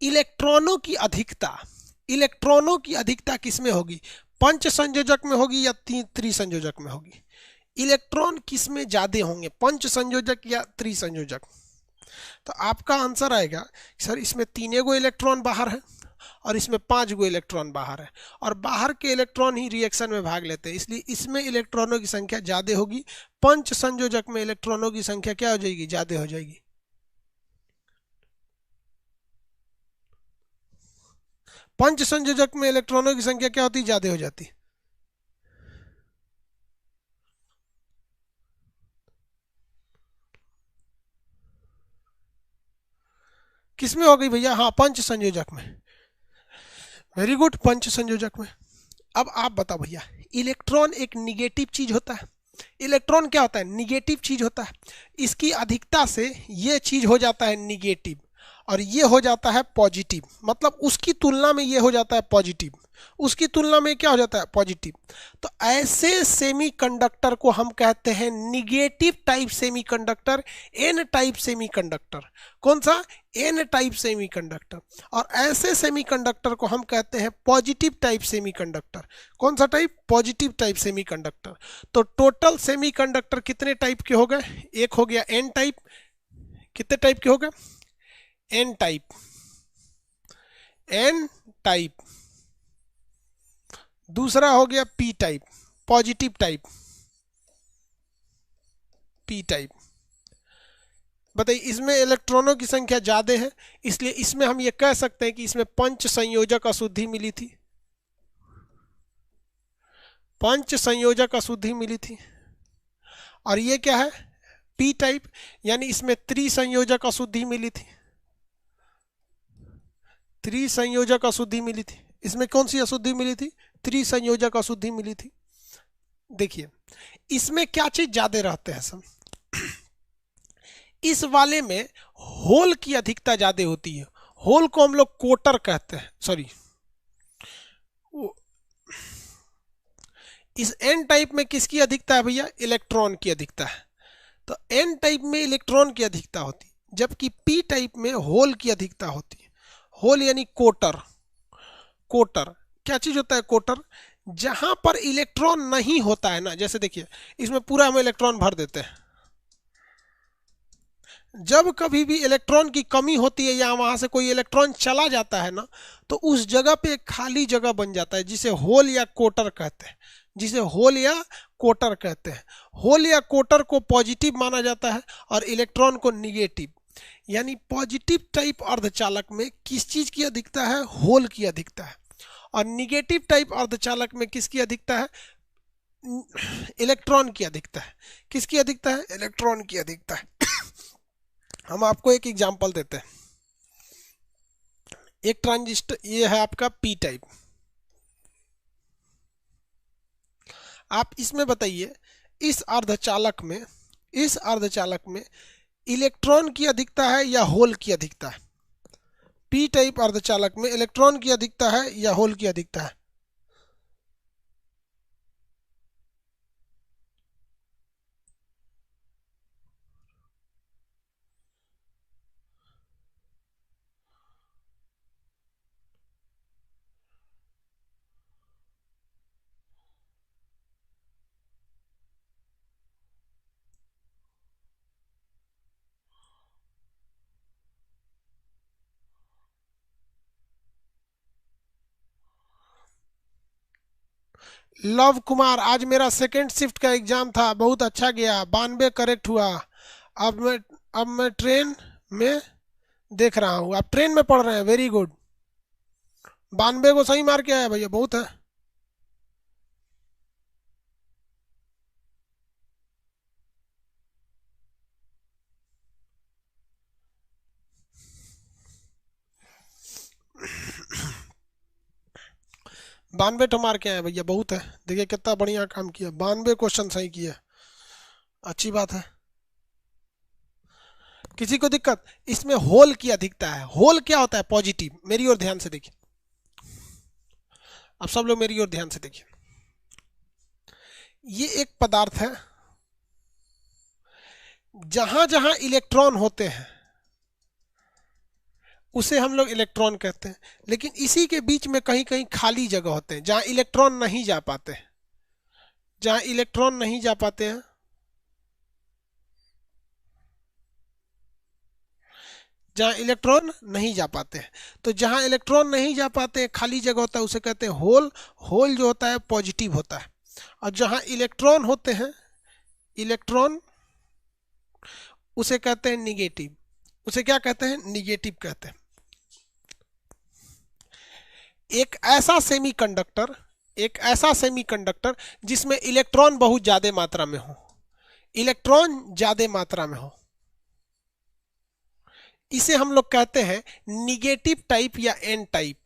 इलेक्ट्रॉनों की अधिकता, इलेक्ट्रॉनों की अधिकता किसमें होगी, पंच संयोजक में होगी या त्रिसंयोजक में होगी। इलेक्ट्रॉन किसमें ज्यादा होंगे, पंच संयोजक या त्रिसंयोजक। तो आपका आंसर आएगा सर इसमें 3 गो इलेक्ट्रॉन बाहर है और इसमें 5 गो इलेक्ट्रॉन बाहर है, और बाहर के इलेक्ट्रॉन ही रिएक्शन में भाग लेते हैं, इसलिए इसमें इलेक्ट्रॉनों की संख्या ज्यादा होगी। पंच संयोजक में इलेक्ट्रॉनों की संख्या क्या हो जाएगी, ज्यादा हो जाएगी। पंच संयोजक में इलेक्ट्रॉनों की संख्या क्या होती, ज्यादा हो जाती। किसमें हो गई भैया, हाँ पंच संयोजक में, वेरी गुड, पंच संयोजक में। अब आप बताओ भैया, इलेक्ट्रॉन एक निगेटिव चीज होता है, इलेक्ट्रॉन क्या होता है, निगेटिव चीज होता है। इसकी अधिकता से ये चीज हो जाता है निगेटिव और ये हो जाता है पॉजिटिव, मतलब उसकी तुलना में ये हो जाता है पॉजिटिव, उसकी तुलना में क्या हो जाता है, पॉजिटिव। तो ऐसे सेमीकंडक्टर को हम कहते हैं negative type semiconductor, N type semiconductor. कौन सा, एन टाइप सेमीकंडक्टर। और ऐसे सेमीकंडक्टर को हम कहते हैं पॉजिटिव टाइप सेमीकंडक्टर। कौन सा टाइप, पॉजिटिव टाइप सेमीकंडक्टर। तो टोटल सेमीकंडक्टर कितने टाइप के हो गए, एक हो गया एन टाइप, कितने टाइप के हो गए, एन टाइप, एन टाइप। दूसरा हो गया P type, positive type, P type. बताइए इसमें इलेक्ट्रॉनों की संख्या ज्यादा है, इसलिए इसमें हम ये कह सकते हैं कि इसमें पंच संयोजक अशुद्धि मिली थी, पंच संयोजक अशुद्धि मिली थी। और ये क्या है, पी टाइप, यानी इसमें त्रिसंयोजक अशुद्धि मिली थी, त्रिसंयोजक अशुद्धि मिली थी। इसमें कौन सी अशुद्धि मिली थी, त्रिसंयोजक अशुद्धि मिली थी। देखिए इसमें क्या चीज ज्यादा रहते हैं सब, इस वाले में होल की अधिकता ज्यादा होती है, होल को हम लोग कोटर कहते हैं, सॉरी इस एन टाइप में किसकी अधिकता है भैया, इलेक्ट्रॉन की अधिकता है। तो एन टाइप में इलेक्ट्रॉन की अधिकता होती है, जबकि पी टाइप में होल की अधिकता होती है। होल यानी कोटर, कोटर क्या चीज होता है, कोटर, जहां पर इलेक्ट्रॉन नहीं होता है ना, जैसे देखिए इसमें पूरा हम इलेक्ट्रॉन भर देते हैं, जब कभी भी इलेक्ट्रॉन की कमी होती है या वहां से कोई इलेक्ट्रॉन चला जाता है ना, तो उस जगह पे एक खाली जगह बन जाता है जिसे होल या कोटर कहते हैं, जिसे होल या कोटर कहते हैं। होल या कोटर को पॉजिटिव माना जाता है और इलेक्ट्रॉन को निगेटिव। यानी पॉजिटिव टाइप अर्धचालक में किस चीज की अधिकता है, होल की अधिकता है, और निगेटिव टाइप अर्धचालक में किसकी अधिकता है, इलेक्ट्रॉन की अधिकता है। किसकी अधिकता है? इलेक्ट्रॉन की अधिकता है। हम आपको एक एग्जांपल देते हैं। एक ट्रांजिस्टर, ये है आपका पी टाइप। आप इसमें बताइए, इस अर्धचालक में इलेक्ट्रॉन की अधिकता है या होल की अधिकता है? पी टाइप अर्धचालक में इलेक्ट्रॉन की अधिकता है या होल की अधिकता है? लव कुमार, आज मेरा सेकेंड शिफ्ट का एग्जाम था, बहुत अच्छा गया, 92 करेक्ट हुआ। अब मैं ट्रेन में देख रहा हूँ। आप ट्रेन में पढ़ रहे हैं, वेरी गुड। 92 को सही मार के आया भैया, बहुत है। बानवे तो मार के आए भैया, बहुत है। देखिए कितना बढ़िया काम किया, 92 क्वेश्चन सही किया, अच्छी बात है। किसी को दिक्कत? इसमें होल की अधिकता है। होल क्या होता है? पॉजिटिव। मेरी ओर ध्यान से देखिए, अब सब लोग मेरी ओर ध्यान से देखिए। ये एक पदार्थ है, जहां जहां इलेक्ट्रॉन होते हैं उसे हम लोग इलेक्ट्रॉन कहते हैं, लेकिन इसी के बीच में कहीं कहीं खाली जगह होते हैं जहां इलेक्ट्रॉन नहीं जा पाते। जहां इलेक्ट्रॉन नहीं जा पाते हैं, जहां इलेक्ट्रॉन नहीं जा पाते हैं, तो जहां इलेक्ट्रॉन नहीं जा पाते, खाली जगह होता है, उसे कहते हैं होल। होल जो होता है पॉजिटिव होता है। और जहां इलेक्ट्रॉन होते हैं, इलेक्ट्रॉन, उसे कहते हैं निगेटिव। उसे क्या कहते हैं? निगेटिव कहते हैं। एक ऐसा सेमीकंडक्टर जिसमें इलेक्ट्रॉन बहुत ज्यादा मात्रा में हो, इलेक्ट्रॉन ज्यादा मात्रा में हो, इसे हम लोग कहते हैं निगेटिव टाइप या एन टाइप।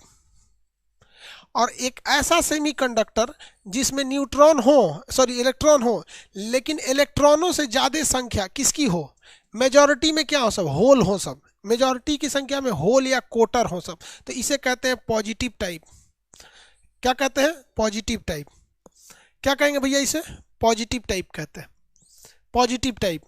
और एक ऐसा सेमीकंडक्टर जिसमें इलेक्ट्रॉन हो, लेकिन इलेक्ट्रॉनों से ज्यादा संख्या किसकी हो? मेजॉरिटी में क्या हो? सब होल हो, सब मेजॉरिटी की संख्या में होल या कोटर हो सब, तो इसे कहते हैं पॉजिटिव टाइप। क्या कहते हैं? Positive type. क्या कहेंगे भैया इसे? पॉजिटिव टाइप कहते हैं। Positive type.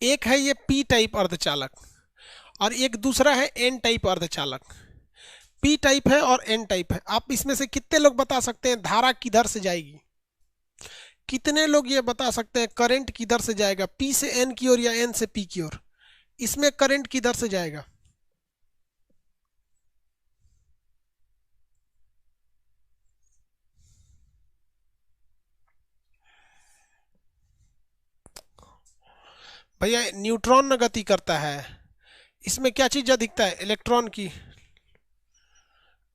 एक है ये पी टाइप अर्धचालक, और एक दूसरा है एन टाइप अर्धचालक। पी टाइप है और एन टाइप है। आप इसमें से कितने लोग बता सकते हैं धारा किधर से जाएगी? कितने लोग ये बता सकते हैं करंट किधर से जाएगा? पी से एन की ओर या एन से पी की ओर? इसमें करंट किधर से जाएगा? भैया न्यूट्रॉन न गति करता है, इसमें क्या चीज अधिकता है? इलेक्ट्रॉन की।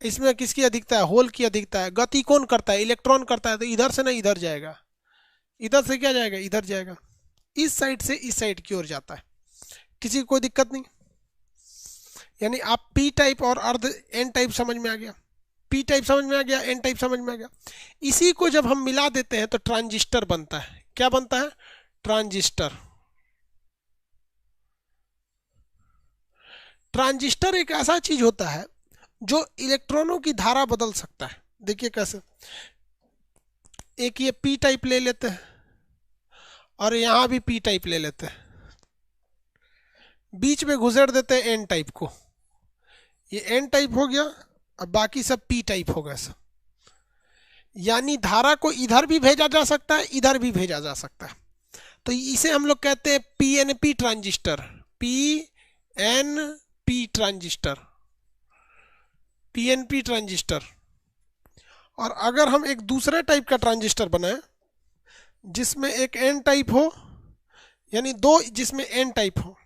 इसमें किसकी अधिकता है? होल की अधिकता है। गति कौन करता है? इलेक्ट्रॉन करता है, तो इधर से ना इधर जाएगा। इधर से क्या जाएगा? इधर जाएगा। इस साइड से इस साइड की ओर जाता है। किसी को कोई दिक्कत नहीं? यानी आप पी टाइप और अर्ध एन टाइप समझ में आ गया। पी टाइप समझ में आ गया, एन टाइप समझ में आ गया। इसी को जब हम मिला देते हैं तो ट्रांजिस्टर बनता है। क्या बनता है? ट्रांजिस्टर। ट्रांजिस्टर एक ऐसा चीज होता है जो इलेक्ट्रॉनों की धारा बदल सकता है। देखिए कैसे, एक ये पी टाइप ले लेते हैं और यहां भी पी टाइप ले लेते हैं, बीच में घुसेड़ देते हैं एन टाइप को। ये एन टाइप हो गया, अब बाकी सब पी टाइप हो गया सब। यानी धारा को इधर भी भेजा जा सकता है, इधर भी भेजा जा सकता है। तो इसे हम लोग कहते हैं PNP transistor. PNP transistor, PNP transistor. और अगर हम एक दूसरे टाइप का ट्रांजिस्टर बनाए जिसमें एक एन टाइप हो, यानी दो जिसमें एन टाइप हो,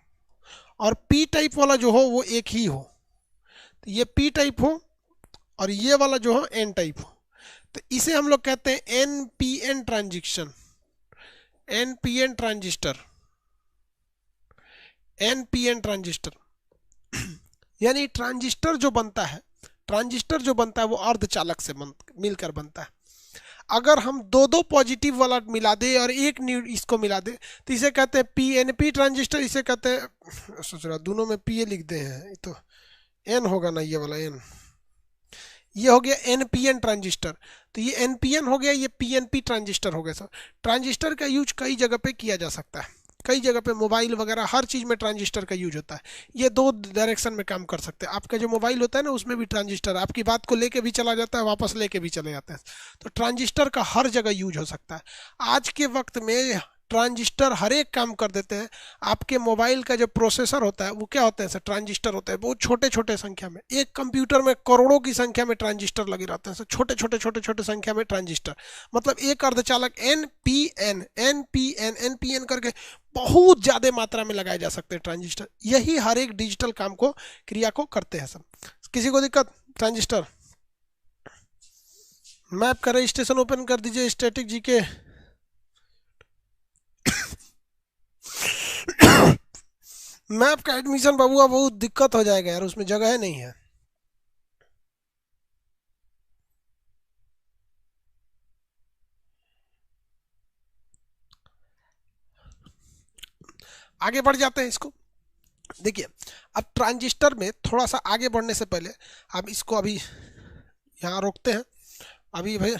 और पी टाइप वाला जो हो वो एक ही हो, तो ये पी टाइप हो और ये वाला जो हो एन टाइप हो, तो इसे हम लोग कहते हैं NPN transition, NPN transistor, NPN transistor. यानी ट्रांजिस्टर जो बनता है, ट्रांजिस्टर जो बनता है वो अर्धचालक से मिलकर बनता है। अगर हम दो दो पॉजिटिव वाला मिला दे और एक इसको मिला दे तो इसे कहते हैं पीएनपी ट्रांजिस्टर, इसे कहते हैं, सोच रहा दोनों में पी लिख दे हैं, तो एन होगा ना, ये वाला एन, ये हो गया एनपीएन ट्रांजिस्टर। तो ये एनपीएन हो गया, ये पीएनपी ट्रांजिस्टर हो गया। सर ट्रांजिस्टर का यूज कई जगह पे किया जा सकता है, कई जगह पे मोबाइल वगैरह हर चीज़ में ट्रांजिस्टर का यूज होता है। ये दो डायरेक्शन में काम कर सकते हैं। आपका जो मोबाइल होता है ना उसमें भी ट्रांजिस्टर आपकी बात को लेके भी चला जाता है, वापस लेके भी चले जाते हैं। तो ट्रांजिस्टर का हर जगह यूज हो सकता है। आज के वक्त में ट्रांजिस्टर हर एक काम कर देते हैं। आपके मोबाइल का जो प्रोसेसर होता है वो क्या होता है सर, ट्रांजिस्टर होता है। बहुत छोटे छोटे संख्या में, एक कंप्यूटर में करोड़ों की संख्या में ट्रांजिस्टर लगे रहते हैं सर, छोटे छोटे छोटे छोटे संख्या में ट्रांजिस्टर। मतलब एक अर्धचालक एनपीएन एनपीएन एनपीएन करके बहुत ज्यादा मात्रा में लगाए जा सकते हैं ट्रांजिस्टर। यही हर एक डिजिटल काम को, क्रिया को करते हैं सब। किसी को दिक्कत? ट्रांजिस्टर मैप का रजिस्ट्रेशन ओपन कर दीजिए, स्टैटिक जीके। मैप का एडमिशन बाबूआ बहुत दिक्कत हो जाएगा यार, उसमें जगह नहीं है। आगे बढ़ जाते हैं इसको। देखिए अब ट्रांजिस्टर में थोड़ा सा आगे बढ़ने से पहले अब इसको अभी यहाँ रोकते हैं अभी भाई,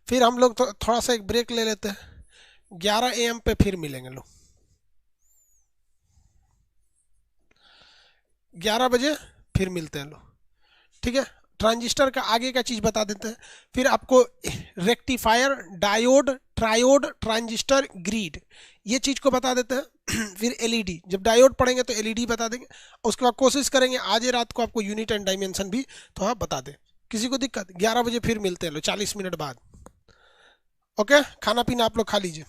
फिर हम लोग थोड़ा सा एक ब्रेक ले लेते हैं। 11 AM पे फिर मिलेंगे लोग, 11 बजे फिर मिलते हैं लोग, ठीक है। ट्रांजिस्टर का आगे का चीज़ बता देते हैं, फिर आपको rectifier, diode, triode, transistor, grid, ये चीज़ को बता देते हैं। फिर एलईडी, जब डायोड पढ़ेंगे तो एलईडी बता देंगे। उसके बाद कोशिश करेंगे आज रात को आपको यूनिट एंड डायमेंशन भी तो हाँ बता दें। किसी को दिक्कत? 11 बजे फिर मिलते हैं लोग 40 मिनट बाद। ओके, खाना पीना आप लोग खा लीजिए।